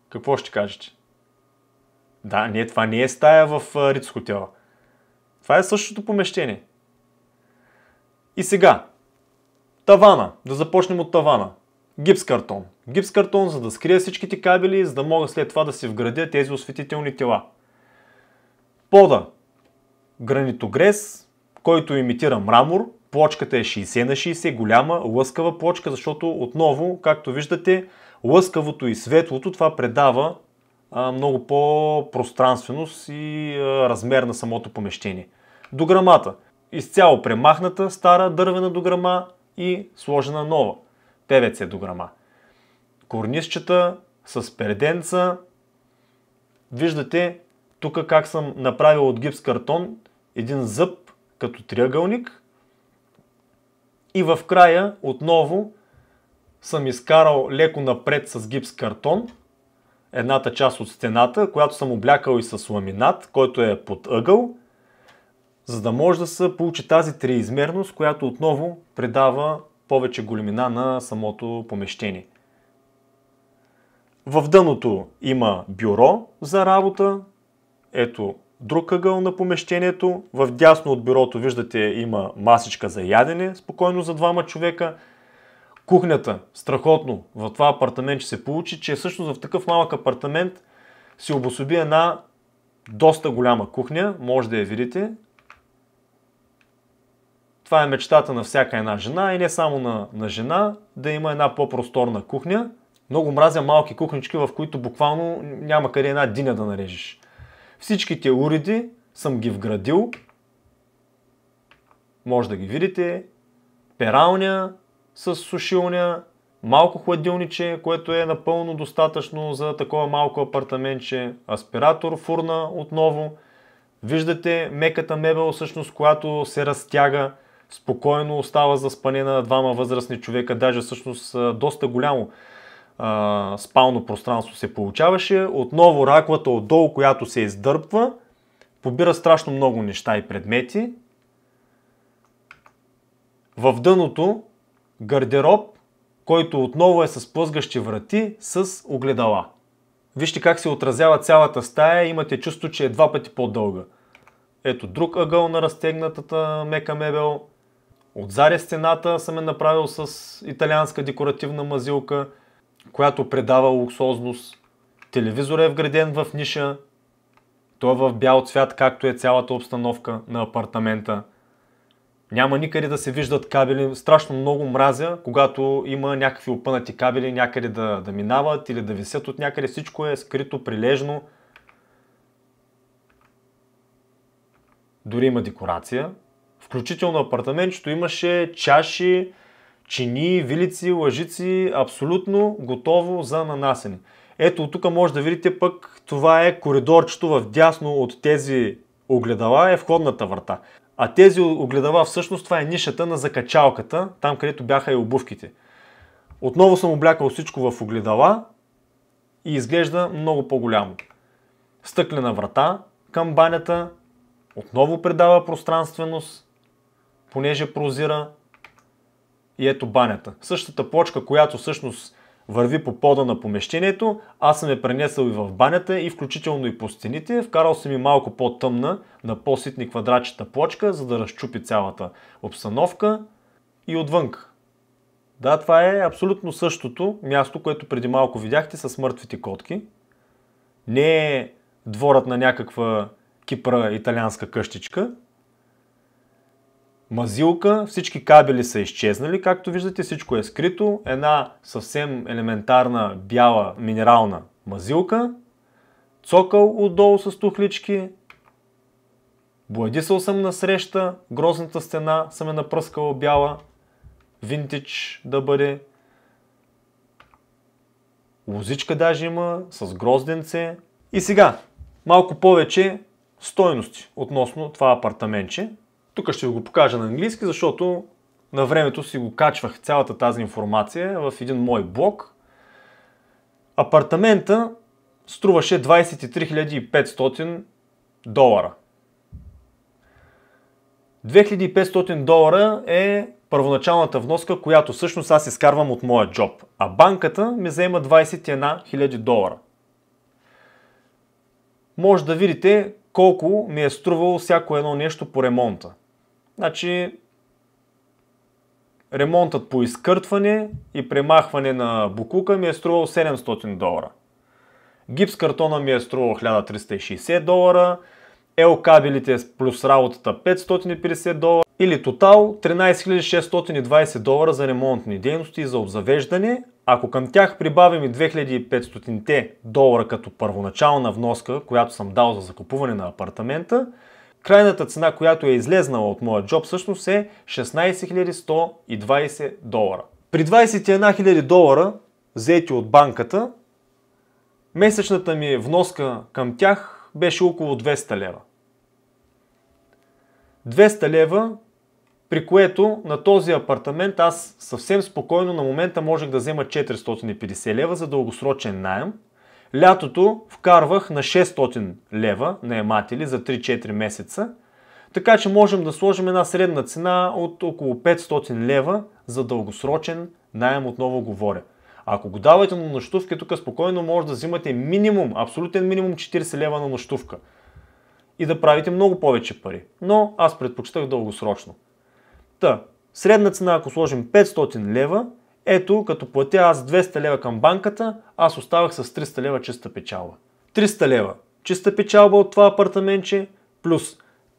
Какво ще кажете? Да, не, това не е стая в Риц хотела. Това е същото помещение. И сега, тавана. Да започнем от тавана. Гипс картон. Гипс картон, за да скрия всичките кабели, за да мога след това да си вградя тези осветителни тела. Пода. Гранитогрес, който имитира мрамор. Плочката е 60 на 60, голяма, лъскава плочка, защото отново, както виждате, лъскавото и светлото, това предава много по-пространственост и размер на самото помещение. Дограмата. Изцяло премахната стара дървена дограма и сложена нова ПВЦ дограма. Корнисчета с перденца. Виждате тук как съм направил от гипс картон един зъб като триъгълник. И в края отново съм изкарал леко напред с гипс картон едната част от стената, която съм облякал и с ламинат, който е под ъгъл, за да може да се получи тази триизмерност, която отново придава повече големина на самото помещение. В дъното има бюро за работа. Ето друг ъгъл на помещението. В дясно от бюрото виждате има масичка за ядене, спокойно за двама човека. Кухнята, страхотно, в това апартамент ще се получи, че всъщност в такъв малък апартамент се обособи една доста голяма кухня, може да я видите. Това е мечтата на всяка една жена и не само на жена, да има една по-просторна кухня. Много мразя малки кухнички, в които буквално няма къде една диня да нарежеш. Всичките уреди съм ги вградил. Може да ги видите. Пералня с сушилня, малко хладилниче, което е напълно достатъчно за такова малко апартаментче. Аспиратор, фурна отново. Виждате меката мебел, всъщност, която се разтяга, спокойно остава за спане на двама възрастни човека, даже всъщност доста голямо спално пространство се получаваше. Отново раковата отдолу, която се издърпва, побира страшно много неща и предмети. В дъното гардероб, който отново е с плъзгащи врати с огледала. Вижте как се отразява цялата стая, имате чувство, че е 2 пъти по-дълга. Ето друг ъгъл на разтегнатата мека мебел. Отзади стената съм е направил с италианска декоративна мазилка, която предава луксозност. Телевизор е вграден в ниша. Той е в бял цвят, както е цялата обстановка на апартамента. Няма никъде да се виждат кабели. Страшно много мразя, когато има някакви опънати кабели някъде да минават или да висят от някъде. Всичко е скрито, прилежно. Дори има декорация. Включително апартаментчето имаше чаши, чини, вилици, лъжици, абсолютно готово за нанасене. Ето от тук може да видите пък, това е коридорчето в дясно от тези огледала, е входната врата. А тези огледала всъщност това е нишата на закачалката, там където бяха и обувките. Отново съм облякал всичко в огледала и изглежда много по-голямо. Стъклена врата към банята, отново придава пространственост, понеже прозира. И ето банята. Същата плочка, която всъщност върви по пода на помещението, аз съм я пренесъл и в банята и включително и по стените. Вкарал съм и малко по-тъмна, на по-ситни квадратчета плочка, за да разчупи цялата обстановка и отвън. Да, това е абсолютно същото място, което преди малко видяхте с мъртвите котки. Не е дворът на някаква Кипра италианска къщичка. Мазилка, всички кабели са изчезнали, както виждате, всичко е скрито. Една съвсем елементарна бяла минерална мазилка. Цокъл отдолу с тухлички. Боядисал съм насреща, грозната стена съм е напръскала бяла. Винтидж да бъде. Лозичка даже има, с грозденце. И сега, малко повече стойности относно това апартаментче. Тук ще ви го покажа на английски, защото на времето си го качвах цялата тази информация в един мой блог. Апартамента струваше 23 500 долара. 2500 долара е първоначалната вноска, която всъщност аз изкарвам от моя джоб. А банката ми заема 21 000 долара. Може да видите колко ми е струвало всяко едно нещо по ремонта. Значи, ремонтът по изкъртване и премахване на букука ми е струвал 700 долара. Гипс картона ми е струвал 1360 долара, L кабелите плюс работата 550 долара или тотал 13 620 долара за ремонтни дейности и за обзавеждане. Ако към тях прибавим и 2500 долара като първоначална вноска, която съм дал за закупуване на апартамента, крайната цена, която е излезнала от моя джоб, всъщност е 16 120 долара. При 21 000 долара, взети от банката, месечната ми вноска към тях беше около 200 лева. 200 лева, при което на този апартамент аз съвсем спокойно на момента можех да взема 450 лева за дългосрочен наем. Лятото вкарвах на 600 лева наематели за 3-4 месеца, така че можем да сложим една средна цена от около 500 лева за дългосрочен наем, отново говоря. Ако го давате на нощувки, тук спокойно може да взимате минимум, абсолютен минимум 40 лева на нощувка и да правите много повече пари. Но аз предпочитах дългосрочно. Та, средна цена, ако сложим 500 лева, ето, като платя аз 200 лева към банката, аз оставах с 300 лева чиста печалба. 300 лева чиста печалба от това апартаментче, плюс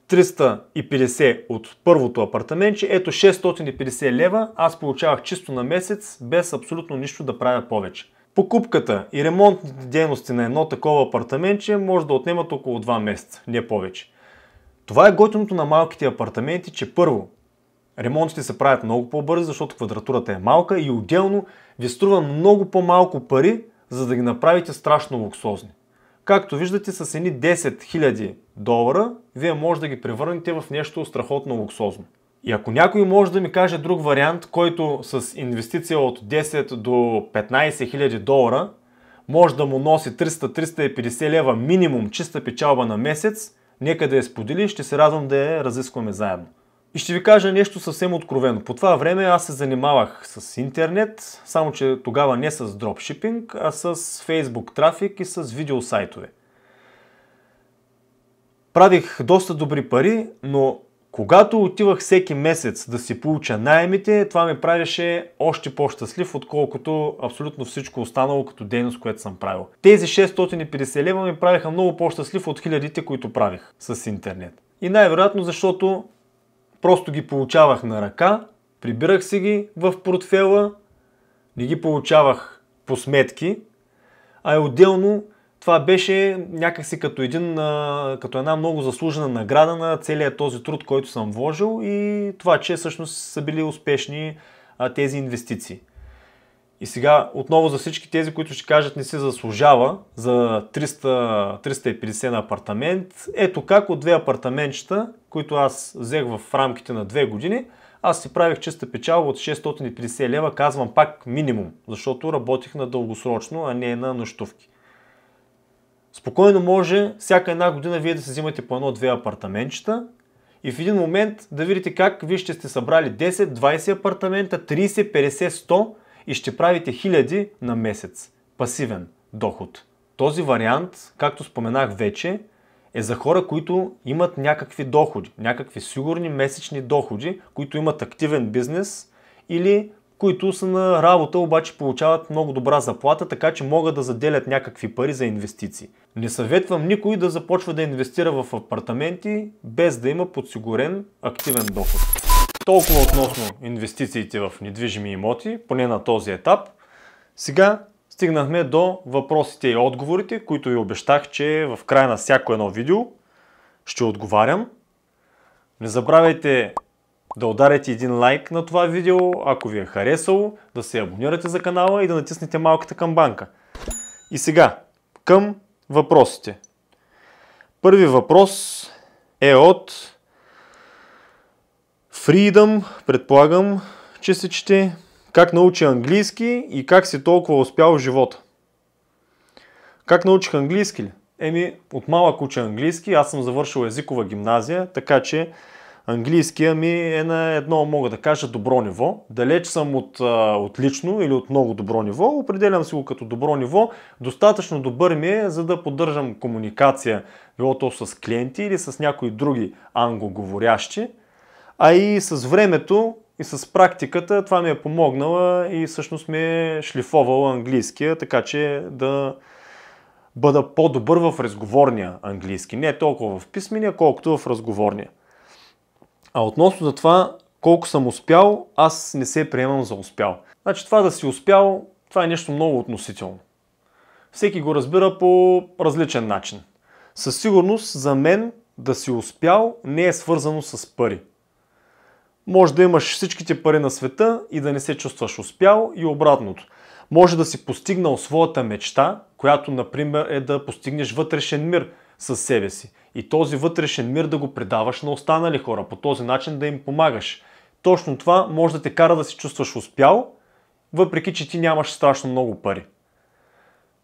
350 от първото апартаментче, ето 650 лева аз получавах чисто на месец, без абсолютно нищо да правя повече. Покупката и ремонтните дейности на едно такова апартаментче може да отнемат около 2 месеца, не повече. Това е готиното на малките апартаменти, че първо, ремонтите се правят много по-бързо, защото квадратурата е малка и отделно ви струва много по-малко пари, за да ги направите страшно луксозни. Както виждате, с едни 10 000 долара, вие може да ги превърнете в нещо страхотно луксозно. И ако някой може да ми каже друг вариант, който с инвестиция от 10 до 15 000 долара може да му носи 300-350 лева минимум чиста печалба на месец, нека да я сподели, ще се радвам да я разискваме заедно. И ще ви кажа нещо съвсем откровено. По това време аз се занимавах с интернет, само че тогава не с дропшипинг, а с Facebook трафик и с видеосайтове. Правих доста добри пари, но когато отивах всеки месец да си получа наемите, това ме правеше още по-щастлив, отколкото абсолютно всичко останало като дейност, което съм правил. Тези 650 лева ме правиха много по-щастлив от хилядите, които правих с интернет. И най-вероятно защото просто ги получавах на ръка, прибирах си ги в портфела, не ги получавах по сметки, а отделно това беше някакси като една много заслужена награда на целият този труд, който съм вложил и това, че всъщност са били успешни тези инвестиции. И сега отново за всички тези, които ще кажат не се заслужава за 300-350 на апартамент, ето как от 2 апартаментчета, които аз взех в рамките на 2 години, аз си правих чиста печалба от 650 лева, казвам пак минимум, защото работих на дългосрочно, а не на нощувки. Спокойно може всяка една година вие да се взимате по 1-2 апартаментчета и в един момент да видите как вие ще сте събрали 10-20 апартамента, 30, 50, 100 и ще правите хиляди на месец. Пасивен доход. Този вариант, както споменах вече, е за хора, които имат някакви доходи, някакви сигурни месечни доходи, които имат активен бизнес или които са на работа, обаче получават много добра заплата, така че могат да заделят някакви пари за инвестиции. Не съветвам никой да започва да инвестира в апартаменти, без да има подсигурен активен доход. Толкова относно инвестициите в недвижими имоти, поне на този етап. Сега стигнахме до въпросите и отговорите, които ви обещах, че в края на всяко едно видео ще отговарям. Не забравяйте да ударите един лайк на това видео, ако ви е харесало, да се абонирате за канала и да натиснете малката камбанка. И сега, към въпросите. Първи въпрос е от Freedom, предполагам, че се чете. Как научи английски и как си толкова успял в живота? Как научих английски ли? От малък уча английски, аз съм завършил езикова гимназия, така че английския ми е на едно, мога да кажа, добро ниво. Далеч съм от отлично или от много добро ниво. Определям си го като добро ниво. Достатъчно добър ми е, за да поддържам комуникация, било то с клиенти или с някои други англоговорящи. А и с времето и с практиката това ми е помогнала и всъщност ми е шлифовала английския, така че да бъда по-добър в разговорния английски. Не толкова в писмения, колкото в разговорния. А относно за това колко съм успял, аз не се приемам за успял. Значи това да си успял, това е нещо много относително. Всеки го разбира по различен начин. Със сигурност за мен да си успял не е свързано с пари. Може да имаш всичките пари на света и да не се чувстваш успял и обратното. Може да си постигнал своята мечта, която например е да постигнеш вътрешен мир със себе си. И този вътрешен мир да го предаваш на останали хора, по този начин да им помагаш. Точно това може да те кара да се чувстваш успял, въпреки че ти нямаш страшно много пари.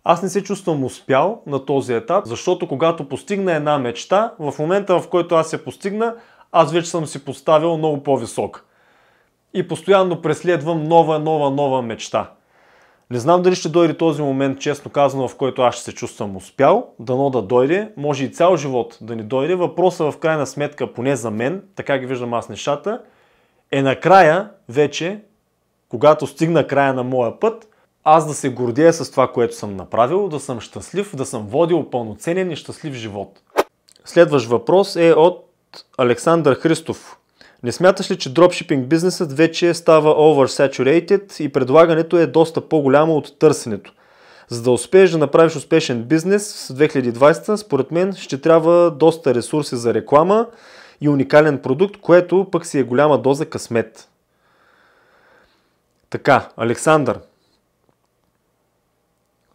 Аз не се чувствам успял на този етап, защото когато постигна една мечта, в момента в който аз я постигна, аз вече съм си поставил много по-висок. И постоянно преследвам нова мечта. Не знам дали ще дойде този момент, честно казано, в който аз ще се чувствам успял. Дано да дойде. Може и цял живот да ни дойде. Въпросът в крайна сметка, поне за мен, така ги виждам аз нещата, е накрая вече, когато стигна края на моя път, аз да се гордея с това, което съм направил, да съм щастлив, да съм водил пълноценен и щастлив живот. Следващ въпрос е от Александър Христов. Не смяташ ли, че дропшипинг бизнесът вече става oversaturated и предлагането е доста по-голямо от търсенето? За да успееш да направиш успешен бизнес в 2020, според мен ще трябва доста ресурси за реклама и уникален продукт, което пък си е голяма доза късмет. Така, Александър.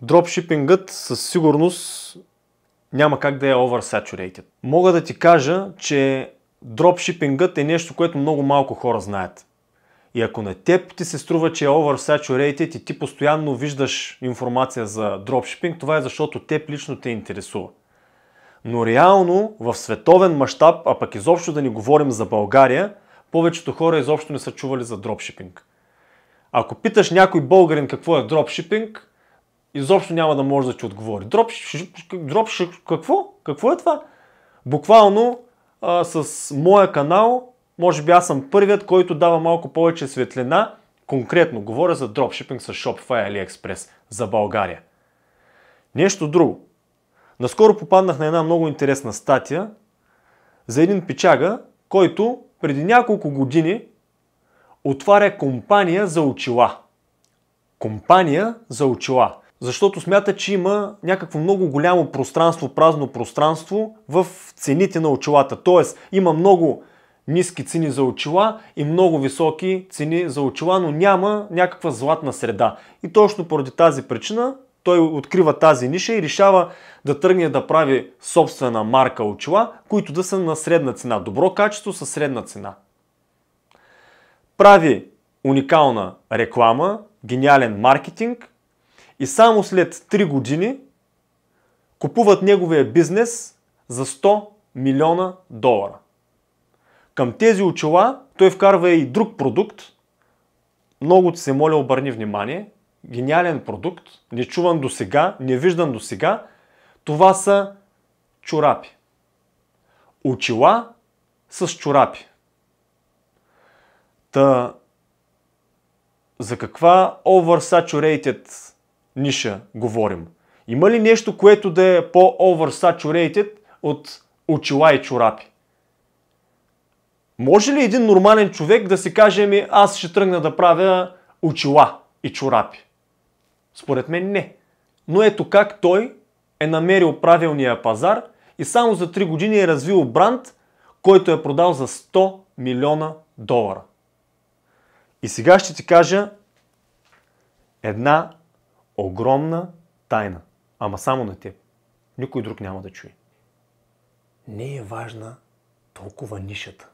Дропшипингът със сигурност няма как да е oversaturated. Мога да ти кажа, че дропшипингът е нещо, което много малко хора знаят. И ако на теб ти се струва, че е oversaturated и ти постоянно виждаш информация за дропшипинг, това е защото теб лично те интересува. Но реално в световен мащаб, а пък изобщо да ни говорим за България, повечето хора изобщо не са чували за дропшипинг. Ако питаш някой българин какво е дропшипинг, изобщо няма да може да ти отговори. Дропшипинг какво? Какво е това? Буквално с моя канал, може би аз съм първият, който дава малко повече светлина. Конкретно говоря за дропшипинг с Shopify и AliExpress за България. Нещо друго. Наскоро попаднах на една много интересна статия за един пичага, който преди няколко години отваря компания за очила. Компания за очила. Защото смята, че има някакво много голямо пространство, празно пространство в цените на очилата. Тоест има много ниски цени за очила и много високи цени за очила, но няма някаква златна среда. И точно поради тази причина той открива тази ниша и решава да тръгне да прави собствена марка очила, които да са на средна цена. Добро качество със средна цена. Прави уникална реклама, гениален маркетинг и само след 3 години купуват неговия бизнес за $100 милиона. Към тези очила той вкарва и друг продукт. Много ти се моля, обърни внимание. Гениален продукт, не чуван до сега, не виждан до сега. Това са чорапи. Очила с чорапи. Та, за каква oversaturated ниша говорим? Има ли нещо, което да е по-oversaturated от очила и чорапи? Може ли един нормален човек да си каже, аз ще тръгна да правя очила и чорапи? Според мен не. Но ето как той е намерил правилния пазар и само за 3 години е развил бранд, който е продал за $100 милиона. И сега ще ти кажа една огромна тайна. Ама само на теб. Никой друг няма да чуе. Не е важна толкова нишата.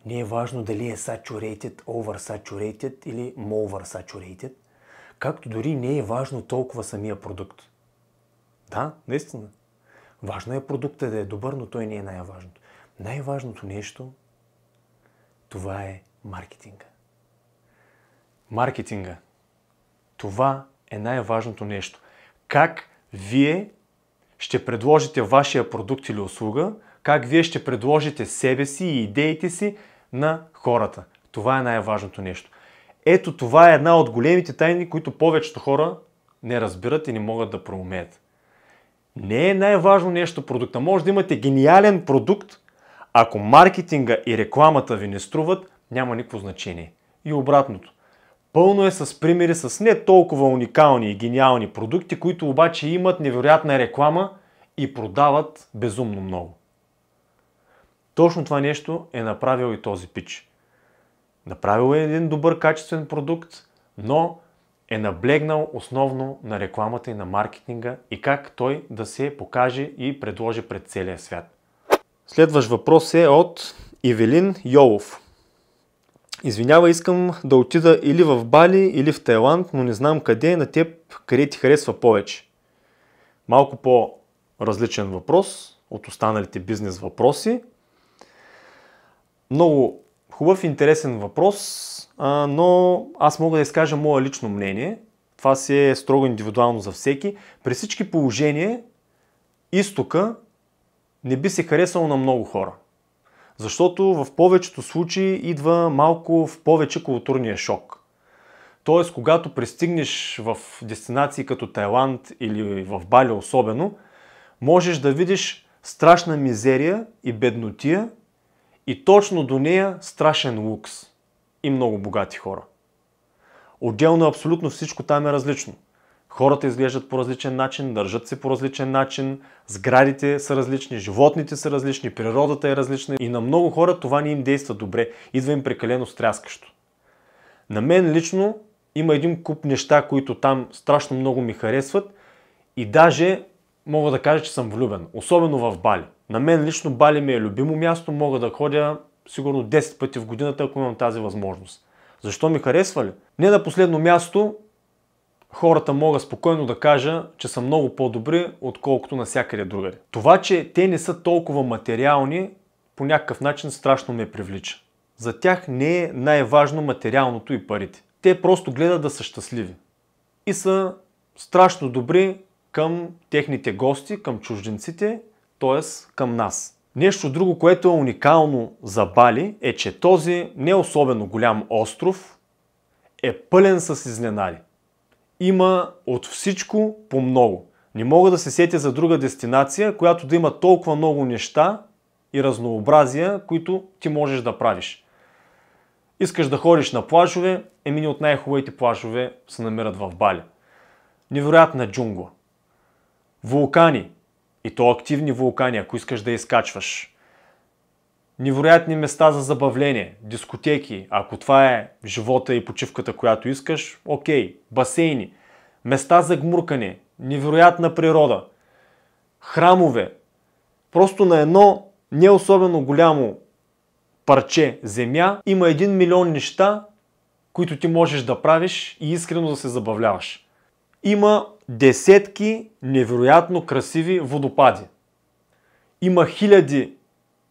Не е важно дали е saturated, oversaturated или oversaturated, както дори не е важно толкова самия продукт. Да, наистина. Важно е продуктът да е добър, но той не е най-важното. Най-важното нещо, това е маркетинга. Маркетинга. Това е най-важното нещо. Как вие ще предложите вашия продукт или услуга, как вие ще предложите себе си и идеите си на хората. Това е най-важното нещо. Ето това е една от големите тайни, които повечето хора не разбират и не могат да проумеят. Не е най-важно нещо продукта. Може да имате гениален продукт, ако маркетинга и рекламата ви не струват, няма никакво значение. И обратното. Пълно е с примери с не толкова уникални и гениални продукти, които обаче имат невероятна реклама и продават безумно много. Точно това нещо е направил и този пич. Направил е един добър качествен продукт, но е наблегнал основно на рекламата и на маркетинга и как той да се покаже и предложи пред целия свят. Следващ въпрос е от Ивелин Йолов. Извинявай, искам да отида или в Бали, или в Тайланд, но не знам къде, на теб къде ти харесва повече. Малко по-различен въпрос от останалите бизнес въпроси. Много хубав и интересен въпрос, но аз мога да изкажа мое лично мнение. Това си е строго индивидуално за всеки. При всички положения изтока не би се харесало на много хора. Защото в повечето случаи идва малко в повече културния шок. Тоест, когато пристигнеш в дестинации като Тайланд или в Бали особено, можеш да видиш страшна мизерия и беднотия и точно до нея страшен лукс и много богати хора. Отделно абсолютно всичко там е различно. Хората изглеждат по различен начин, държат се по различен начин, сградите са различни, животните са различни, природата е различна и на много хора това не им действа добре, идва им прекалено стряскащо. На мен лично има един куп неща, които там страшно много ми харесват и даже мога да кажа, че съм влюбен, особено в Бали. На мен лично Бали ми е любимо място, мога да ходя сигурно 10 пъти в годината, ако имам тази възможност. Защо ми харесва ли? Не на последно място, хората мога спокойно да кажа, че са много по-добри, отколкото навсякъде другаде. Това, че те не са толкова материални, по някакъв начин страшно ме привлича. За тях не е най-важно материалното и парите. Те просто гледат да са щастливи. И са страшно добри към техните гости, към чужденците, т.е. към нас. Нещо друго, което е уникално за Бали, е, че този не особено голям остров е пълен с изненади. Има от всичко по много. Не мога да се сетя за друга дестинация, която да има толкова много неща и разнообразия, които ти можеш да правиш. Искаш да ходиш на плажове, едни от най-хубавите плажове се намират в Бали. Невероятна джунгла. Вулкани, и то активни вулкани, ако искаш да изкачваш. Невероятни места за забавление, дискотеки, ако това е живота и почивката, която искаш, окей, басейни, места за гмуркане, невероятна природа, храмове. Просто на едно не особено голямо парче земя има 1 милион неща, които ти можеш да правиш и искрено да се забавляваш. Има десетки невероятно красиви водопади. Има хиляди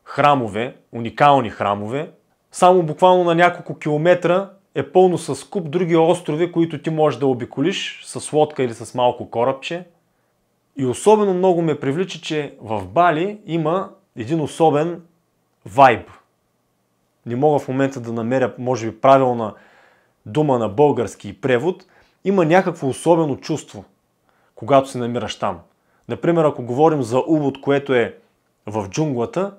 храмове, уникални храмове. Само буквално на няколко километра е пълно с куп други острови, които ти можеш да обиколиш с лодка или с малко корабче. И особено много ме привлича, че в Бали има един особен вайб. Не мога в момента да намеря, може би, правилна дума на български превод. Има някакво особено чувство, когато се намираш там. Например, ако говорим за Убуд, което е в джунглата,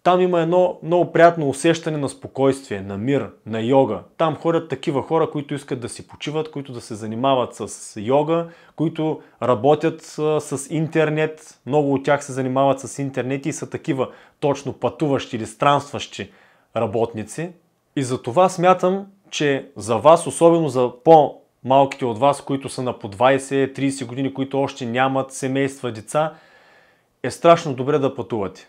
там има едно много приятно усещане на спокойствие, на мир, на йога. Там ходят такива хора, които искат да си почиват, които да се занимават с йога, които работят с интернет. Много от тях се занимават с интернет и са такива точно пътуващи или странстващи работници. И за това смятам, че за вас, особено за по-малките от вас, които са на по 20-30 години, които още нямат семейства, деца, е страшно добре да пътувате.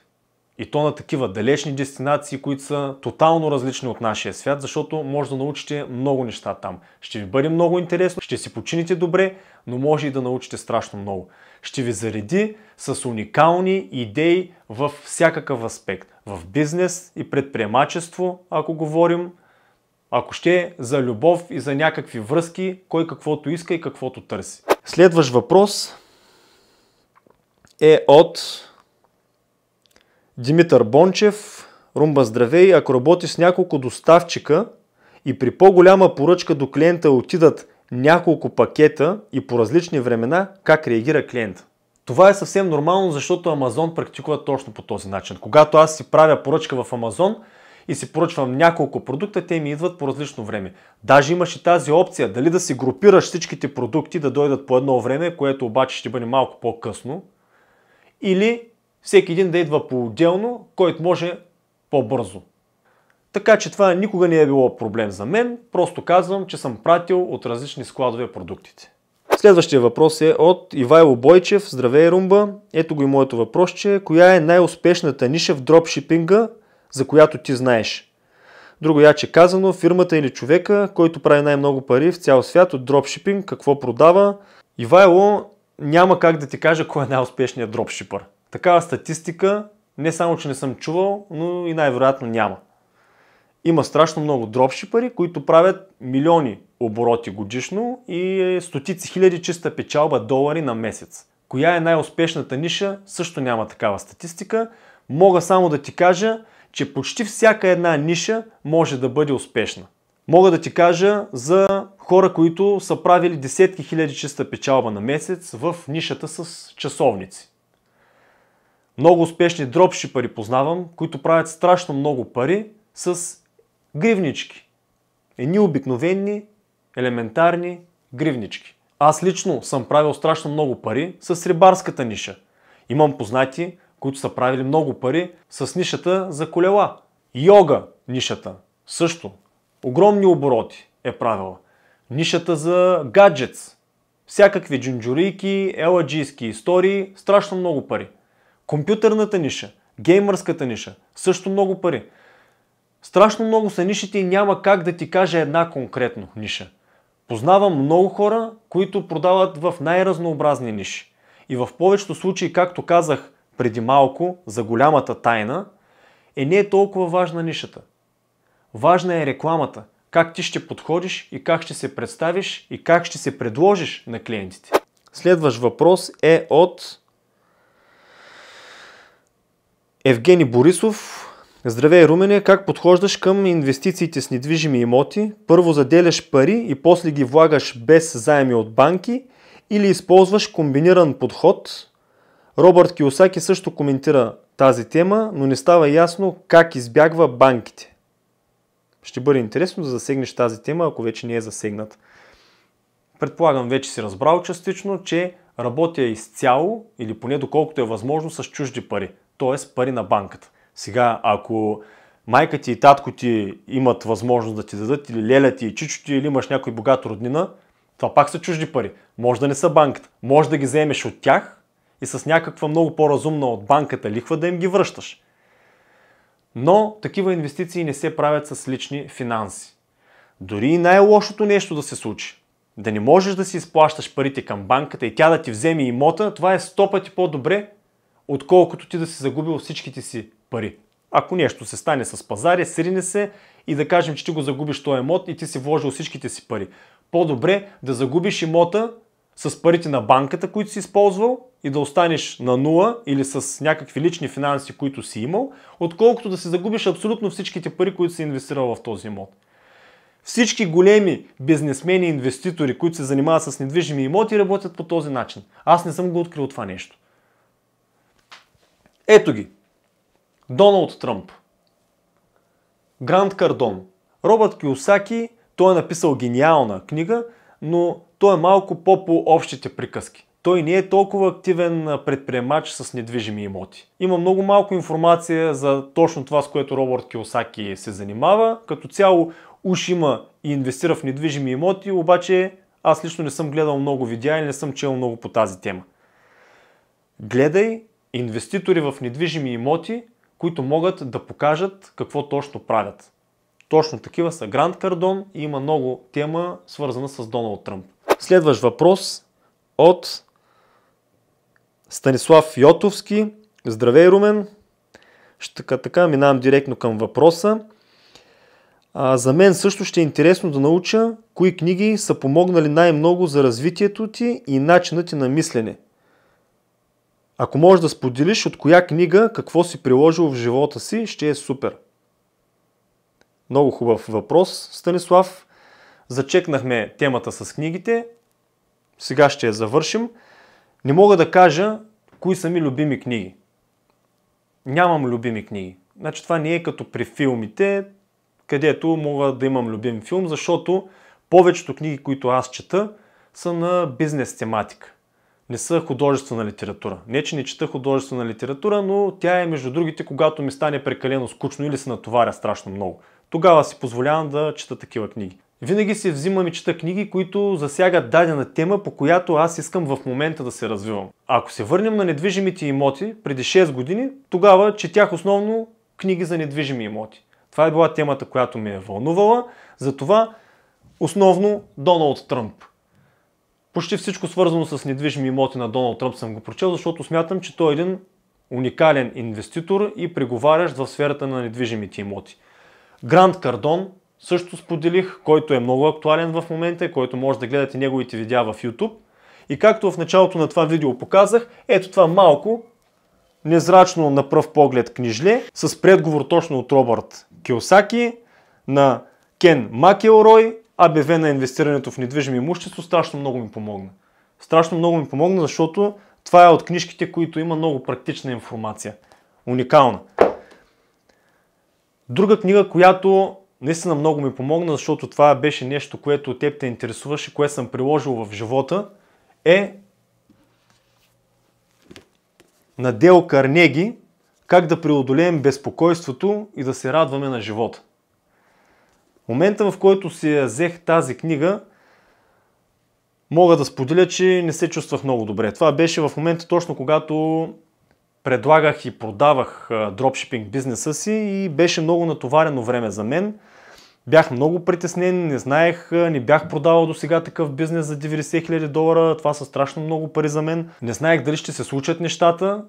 И то на такива далечни дестинации, които са тотално различни от нашия свят, защото може да научите много неща там. Ще ви бъде много интересно, ще си почините добре, но може и да научите страшно много. Ще ви зареди с уникални идеи във всякакъв аспект. В бизнес и предприемачество, ако говорим, ако ще е за любов и за някакви връзки, кой каквото иска и каквото търси. Следващ въпрос е от Димитър Бончев. Румба, здравей! Ако работиш с няколко доставчика и при по-голяма поръчка до клиента отидат няколко пакета и по различни времена, как реагира клиент? Това е съвсем нормално, защото Amazon практикува точно по този начин. Когато аз си правя поръчка в Amazon и си поръчвам няколко продукта, те ми идват по различно време. Даже имаш и тази опция, дали да си групираш всичките продукти да дойдат по едно време, което обаче ще бъде малко по-късно, или всеки един да идва по-отделно, който може по-бързо. Така че това никога не е било проблем за мен, просто казвам, че съм пратил от различни складове продуктите. Следващия въпрос е от Ивайло Бойчев. Здравей, Румба! Ето го и моето въпросче. Коя е най-успешната ниша в дропшипинга, за която ти знаеш? Друго яче казано, фирмата или човека, който прави най-много пари в цял свят от дропшипинг, какво продава? Ивайло, няма как да ти кажа кой е най-успешният дропшипър. Такава статистика не само, че не съм чувал, но и най-вероятно няма. Има страшно много дропшипъри, които правят милиони обороти годишно и стотици хиляди чиста печалба долари на месец. Коя е най-успешната ниша, също няма такава статистика. Мога само да ти кажа, че почти всяка една ниша може да бъде успешна. Мога да ти кажа за хора, които са правили десетки хиляди чиста печалба на месец в нишата с часовници. Много успешни дропшипъри познавам, които правят страшно много пари с гривнички. Едни обикновени, елементарни гривнички. Аз лично съм правил страшно много пари с рибарската ниша. Имам познати, които са правили много пари с нишата за колела. Йога нишата също. Огромни обороти е правила. Нишата за гаджетс Всякакви джинджурийки, еладжийски истории, страшно много пари. Компютърната ниша, геймърската ниша, също много пари. Страшно много са нишите и няма как да ти кажа една конкретно ниша. Познавам много хора, които продават в най-разнообразни ниши. И в повечето случаи, както казах преди малко, за голямата тайна, не е толкова важна нишата. Важна е рекламата, как ти ще подходиш и как ще се представиш и как ще се предложиш на клиентите. Следващ въпрос е от Евгений Борисов. Здравей, Румене, как подхождаш към инвестициите с недвижими имоти? Първо заделяш пари и после ги влагаш без заеми от банки или използваш комбиниран подход? Робърт Кийосаки също коментира тази тема, но не става ясно как избягва банките. Ще бъде интересно да засегнеш тази тема, ако вече не е засегнат. Предполагам, вече си разбрал частично, че работя изцяло или поне доколкото е възможно с чужди пари, т.е. пари на банката. Сега, ако майка ти и татко ти имат възможност да ти дадат или леля ти и чичо ти или имаш някой богат роднина, това пак са чужди пари. Може да не са банката. Може да ги вземеш от тях и с някаква много по-разумна от банката лихва да им ги връщаш. Но такива инвестиции не се правят с лични финанси. Дори и най-лошото нещо да се случи, да не можеш да си изплащаш парите към банката и тя да ти вземе имота, това е 100 пъти по-добре, отколкото ти да си загубил всичките си пари. Ако нещо се стане с пазари, срине се и да кажем, че ти го загубиш този имот и ти си вложил всичките си пари. По-добре да загубиш имота с парите на банката, които си използвал и да останеш на нула или с някакви лични финанси, които си имал, отколкото да си загубиш абсолютно всичките пари, които си инвестирал в този имот. Всички големи бизнесмени и инвеститори, които се занимават с недвижими имоти, работят по този начин. Аз не съм го открил това нещо. Ето ги. Доналд Тръмп. Грант Кардон. Робърт Кийосаки, той е написал гениална книга, но той е малко по общите приказки. Той не е толкова активен предприемач с недвижими имоти. Има много малко информация за точно това, с което Робърт Кийосаки се занимава. Като цяло уж има и инвестира в недвижими имоти, обаче аз лично не съм гледал много видеа и не съм чел много по тази тема. Гледай инвеститори в недвижими имоти, които могат да покажат какво точно правят. Точно такива са Грант Кардон и има много тема, свързана с Доналд Тръмп. Следващ въпрос от Станислав Йотовски. Здравей, Румен. Така, минавам директно към въпроса. За мен също ще е интересно да науча кои книги са помогнали най-много за развитието ти и начинът ти на мислене. Ако можеш да споделиш от коя книга какво си приложил в живота си, ще е супер. Много хубав въпрос, Станислав. Зачекнахме темата с книгите. Сега ще я завършим. Не мога да кажа кои са ми любими книги. Нямам любими книги. Значи това не е като при филмите, където мога да имам любим филм, защото повечето книги, които аз чета, са на бизнес тематика. Не са художествена литература. Не, че не чета художествена литература, но тя е между другите, когато ми стане прекалено скучно или се натоваря страшно много. Тогава си позволявам да чета такива книги. Винаги си взимам и чета книги, които засягат дадена тема, по която аз искам в момента да се развивам. Ако се върнем на недвижимите имоти, преди 6 години, тогава четях основно книги за недвижими имоти. Това е била темата, която ме е вълнувала. Затова основно Доналд Тръмп. Почти всичко свързано с недвижими имоти на Доналд Тръмп съм го прочел, защото смятам, че той е един уникален инвеститор и преговарящ в сферата на недвижимите имоти. Грант Кардон също споделих, който е много актуален в момента и който може да гледате неговите видеа в YouTube. И както в началото на това видео показах, ето това малко, незрачно на пръв поглед книжле, с предговор точно от Робърт Кийосаки на Кен Макелрой, АБВ на инвестирането в недвижимо имущество, страшно много ми помогна. Страшно много ми помогна, защото това е от книжките, които има много практична информация. Уникална. Друга книга, която наистина много ми помогна, защото това беше нещо, което теб те интересуваше, което съм приложил в живота, е на Дейл Карнеги "Как да преодолеем безпокойството и да се радваме на живота". В момента, в който си взех тази книга, мога да споделя, че не се чувствах много добре. Това беше в момента точно когато предлагах и продавах дропшипинг бизнеса си и беше много натоварено време за мен. Бях много притеснен, не знаех, не бях продавал до сега такъв бизнес за $90 000. Това са страшно много пари за мен. Не знаех дали ще се случат нещата.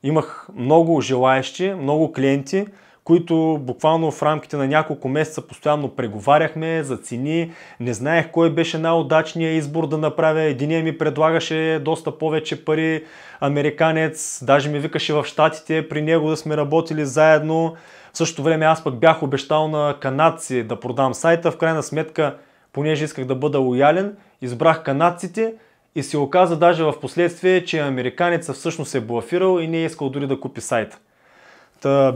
Имах много желаещи, много клиенти, които буквално в рамките на няколко месеца постоянно преговаряхме за цени. Не знаех кой беше най-удачният избор да направя. Единият ми предлагаше доста повече пари, американец, даже ми викаше в Щатите при него да сме работили заедно. В същото време аз пък бях обещал на канадци да продам сайта. В крайна сметка, понеже исках да бъда лоялен, избрах канадците и се оказа даже в последствие, че американецът всъщност се е блафирал и не е искал дори да купи сайта.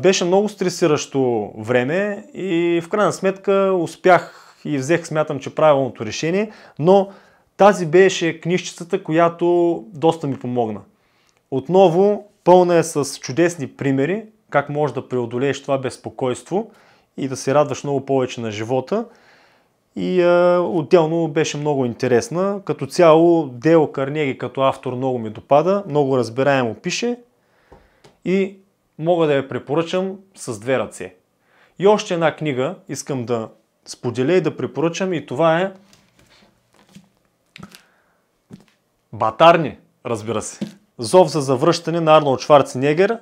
Беше много стресиращо време и в крайна сметка успях и взех, смятам, че правилното решение, но тази беше книжчицата, която доста ми помогна. Отново пълна е с чудесни примери, как можеш да преодолееш това безпокойство и да се радваш много повече на живота. И отделно беше много интересна. Като цяло Дейл Карнеги като автор много ми допада, много разбираемо пише и мога да я препоръчам с две ръце. И още една книга искам да споделя и да препоръчам и това е Батарни, разбира се. Зов за завръщане на Арнолд Шварценегер.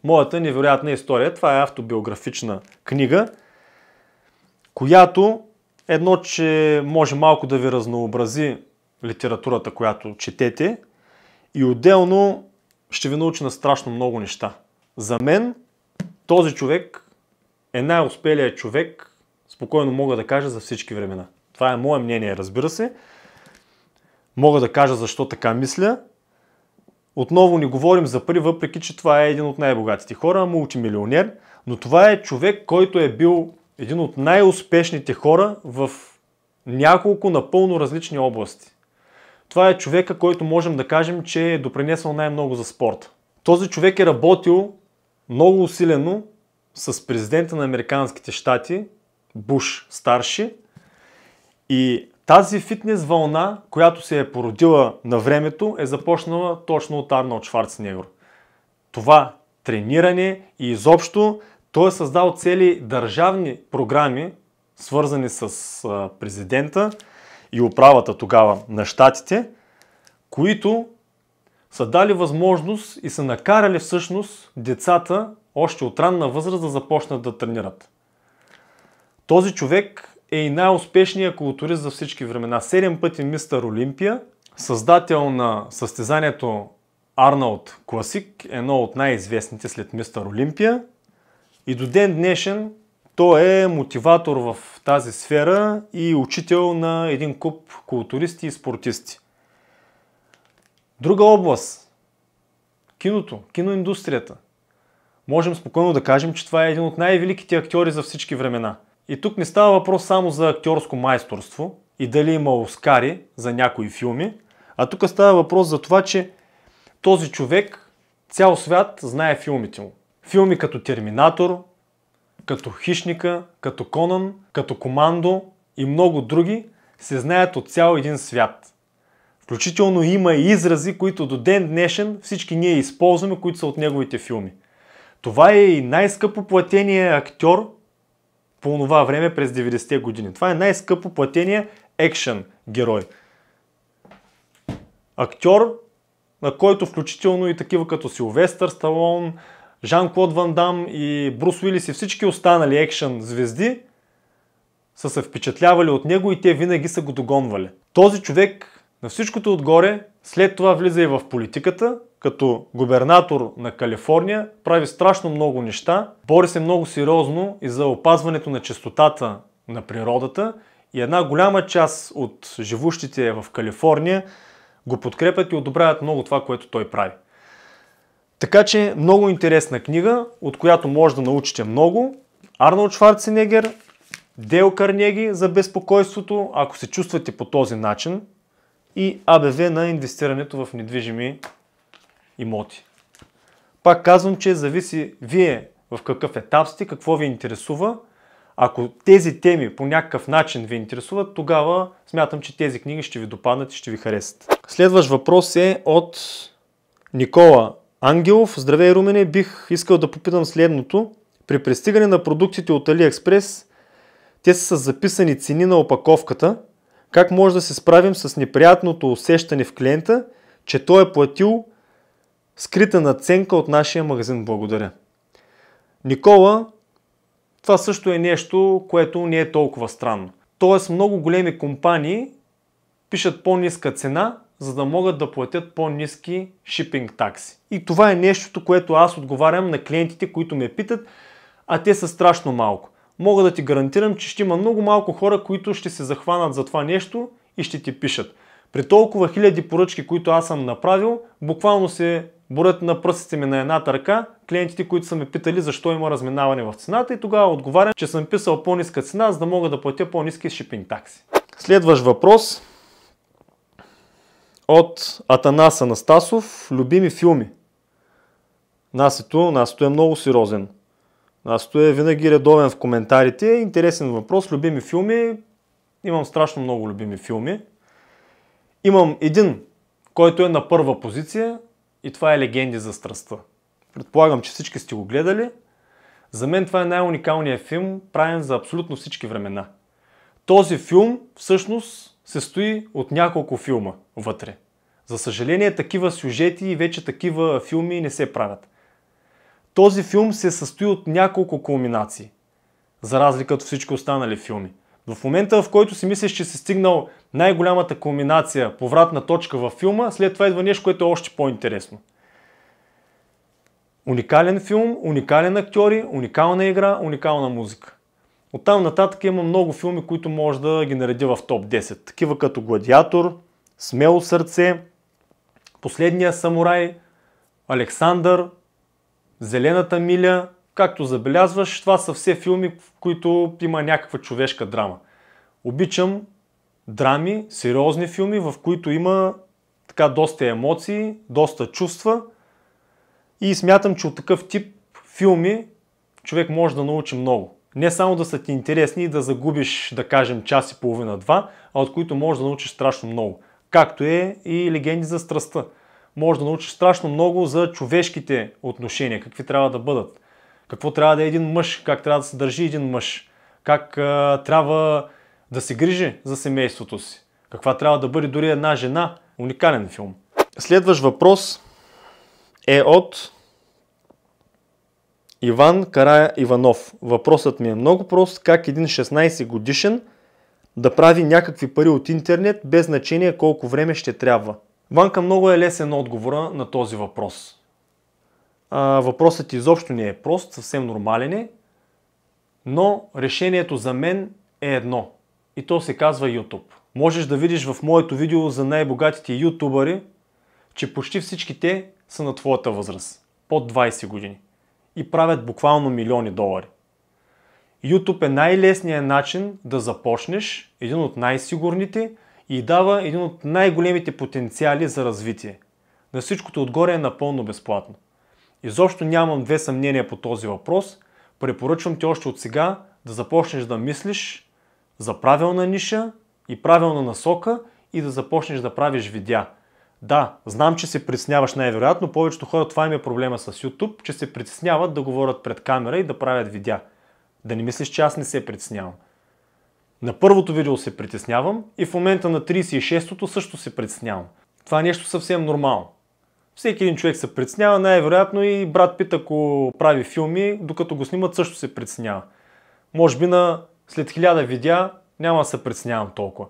Моята невероятна история. Това е автобиографична книга, която едно, че може малко да ви разнообрази литературата, която четете и отделно ще ви научи на страшно много неща. За мен този човек е най-успелият човек, спокойно мога да кажа, за всички времена. Това е мое мнение, разбира се. Мога да кажа защо така мисля. Отново не говорим за пари, въпреки че това е един от най-богатите хора, мултимилионер, но това е човек, който е бил един от най-успешните хора в няколко напълно различни области. Това е човека, който можем да кажем, че е допринесъл най-много за спорта. Този човек е работил много усилено с президента на Американските щати, Буш старши, и тази фитнес вълна, която се е породила на времето, е започнала точно от Арнолд Шварценегер. Това трениране и изобщо той е създал цели държавни програми, свързани с президента и управата тогава на щатите, които са дали възможност и са накарали всъщност децата още от ранна възраст да започнат да тренират. Този човек е и най-успешният културист за всички времена. 7 пъти мистър Олимпия, създател на състезанието Арнолд Класик, едно от най-известните след мистър Олимпия. И до ден днешен той е мотиватор в тази сфера и учител на един куп културисти и спортисти. Друга област – киното, киноиндустрията. Можем спокойно да кажем, че това е един от най-великите актьори за всички времена. И тук не става въпрос само за актьорско майсторство и дали има Оскари за някои филми, а тук става въпрос за това, че този човек, цял свят знае филмите му. Филми като Терминатор, като Хищника, като Конан, като Командо и много други се знаят от цял един свят. Включително има и изрази, които до ден днешен всички ние използваме, които са от неговите филми. Това е и най-скъпо платения актьор по това време през 90-те години. Това е най-скъпо платения екшън герой. Актьор, на който включително и такива като Силвестър Сталон, Жан-Клод Ван Дам и Брус Уилис и всички останали екшън звезди са се впечатлявали от него и те винаги са го догонвали. Този човек на всичкото отгоре след това влиза и в политиката, като губернатор на Калифорния, прави страшно много неща, бори се много сериозно и за опазването на чистотата на природата и една голяма част от живущите в Калифорния го подкрепят и одобряват много това, което той прави. Така че много интересна книга, от която може да научите много. Арнолд Шварценегер, Дейл Карнеги за безпокойството, ако се чувствате по този начин, и АБВ на инвестирането в недвижими имоти. Пак казвам, че зависи вие в какъв етап сте, какво ви интересува. Ако тези теми по някакъв начин ви интересуват, тогава смятам, че тези книги ще ви допаднат и ще ви харесат. Следващ въпрос е от Никола Ангелов. Здравей, Румене, бих искал да попитам следното. При пристигане на продуктите от AliExpress, те са с записани цени на опаковката. Как може да се справим с неприятното усещане в клиента, че той е платил скрита надценка от нашия магазин? Благодаря. Никола, това също е нещо, което не е толкова странно. Тоест много големи компании пишат по-ниска цена, за да могат да платят по-ниски шипинг такси. И това е нещото, което аз отговарям на клиентите, които ме питат, а те са страшно малко. Мога да ти гарантирам, че ще има много малко хора, които ще се захванат за това нещо и ще ти пишат. При толкова хиляди поръчки, които аз съм направил, буквално се борят на пръстите ми на едната ръка клиентите, които са ме питали защо има разминаване в цената, и тогава отговарям, че съм писал по-ниска цена, за да мога да платя по-ниски шипинг такси. Следващ въпрос от Атанас Анастасов. Любими филми? Насето е много сериозен. Насето е винаги редовен в коментарите. Интересен въпрос. Любими филми? Имам страшно много любими филми. Имам един, който е на първа позиция, и това е Легенди за страстта. Предполагам, че всички сте го гледали. За мен това е най-уникалният филм, правен за абсолютно всички времена. Този филм всъщност се стои от няколко филма вътре. За съжаление, такива сюжети и вече такива филми не се правят. Този филм се състои от няколко кулминации, за разлика от всички останали филми. В момента, в който си мислиш, че си стигнал най-голямата кулминация, повратна точка във филма, след това идва нещо, което е още по-интересно. Уникален филм, уникален актьори, уникална игра, уникална музика. Оттам нататък има много филми, които може да ги нареди в топ 10. Такива като Гладиатор, Смело сърце, Последния самурай, Александър, Зелената миля. Както забелязваш, това са все филми, в които има някаква човешка драма. Обичам драми, сериозни филми, в които има така доста емоции, доста чувства, и смятам, че от такъв тип филми човек може да научи много. Не само да са ти интересни и да загубиш, да кажем, час и половина-два, а от които можеш да научиш страшно много. Както е и Легенди за страстта. Може да научиш страшно много за човешките отношения, какви трябва да бъдат. Какво трябва да е един мъж, как трябва да се държи един мъж, как трябва да се грижи за семейството си, каква трябва да бъде дори една жена. Уникален филм. Следващ въпрос е от Иван Карая Иванов. Въпросът ми е много прост. Как един 16 годишен да прави някакви пари от интернет, без значение колко време ще трябва? Ванка, много е лесен отговора на този въпрос. Въпросът изобщо не е прост, съвсем нормален е, но решението за мен е едно, и то се казва YouTube. Можеш да видиш в моето видео за най-богатите ютубъри, че почти всички те са на твоята възраст, под 20 години, и правят буквално милиони долари. YouTube е най-лесният начин да започнеш, един от най-сигурните, и дава един от най-големите потенциали за развитие. На всичкото отгоре е напълно безплатно. Изобщо нямам две съмнения по този въпрос. Препоръчвам ти още от сега да започнеш да мислиш за правилна ниша и правилна насока и да започнеш да правиш видеа. Да, знам, че се притесняваш най-вероятно. Повечето хора, това им е проблема с YouTube, че се притесняват да говорят пред камера и да правят видеа. Да не мислиш, че аз не се притеснявам. На първото видео се притеснявам и в момента на 36-тото също се притеснявам. Това е нещо съвсем нормално. Всеки един човек се притеснява, най-вероятно и Брат Пит, ако прави филми, докато го снимат, също се притеснява. Може би след 1000 видеа няма да се притеснявам толкова.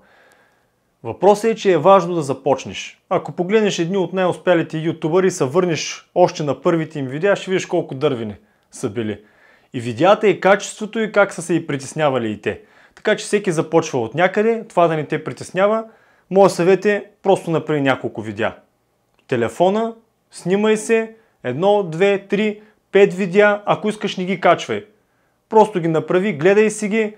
Въпросът е, че е важно да започнеш. Ако погледнеш едни от най-успялите ютубъри и се върнеш още на първите им видеа, ще видиш колко дървени са били. И видеята, и качеството, и как са се и притеснявали и те. Така че всеки започва от някъде, това да не те притеснява. Моят съвет е просто направи няколко видеа. Телефона, снимай се, 1, 2, 3, 5 видеа, ако искаш не ги качвай. Просто ги направи, гледай си ги,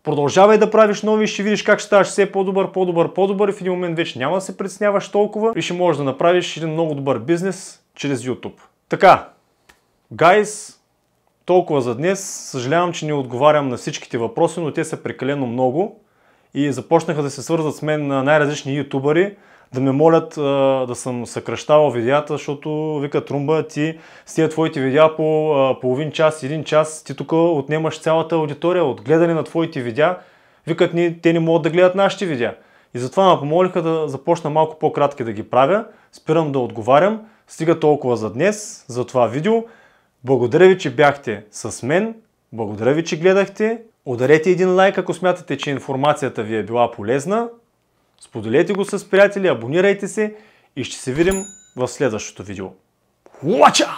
продължавай да правиш нови и ще видиш как ще ставаш все по-добър, по-добър, по-добър, и в един момент вече няма да се притесняваш толкова и ще можеш да направиш един много добър бизнес чрез YouTube. Така, гайс, Толкова за днес. Съжалявам, че не отговарям на всичките въпроси, но те са прекалено много и започнаха да се свързват с мен на най-различни ютубъри, да ме молят да съм съкръщавал видеята, защото викат: Румба, ти с тия твоите видеа по половин час, един час, ти тук отнемаш цялата аудитория от гледане на твоите видеа. Викат: те не могат да гледат нашите видеа. И затова ме помолиха да започна малко по-кратки да ги правя. Спирам да отговарям. Стига толкова за днес, за това видео. Благодаря ви, че бяхте с мен. Благодаря ви, че гледахте. Ударете един лайк, ако смятате, че информацията ви е била полезна. Споделете го с приятели, абонирайте се и ще се видим в следващото видео. Лача!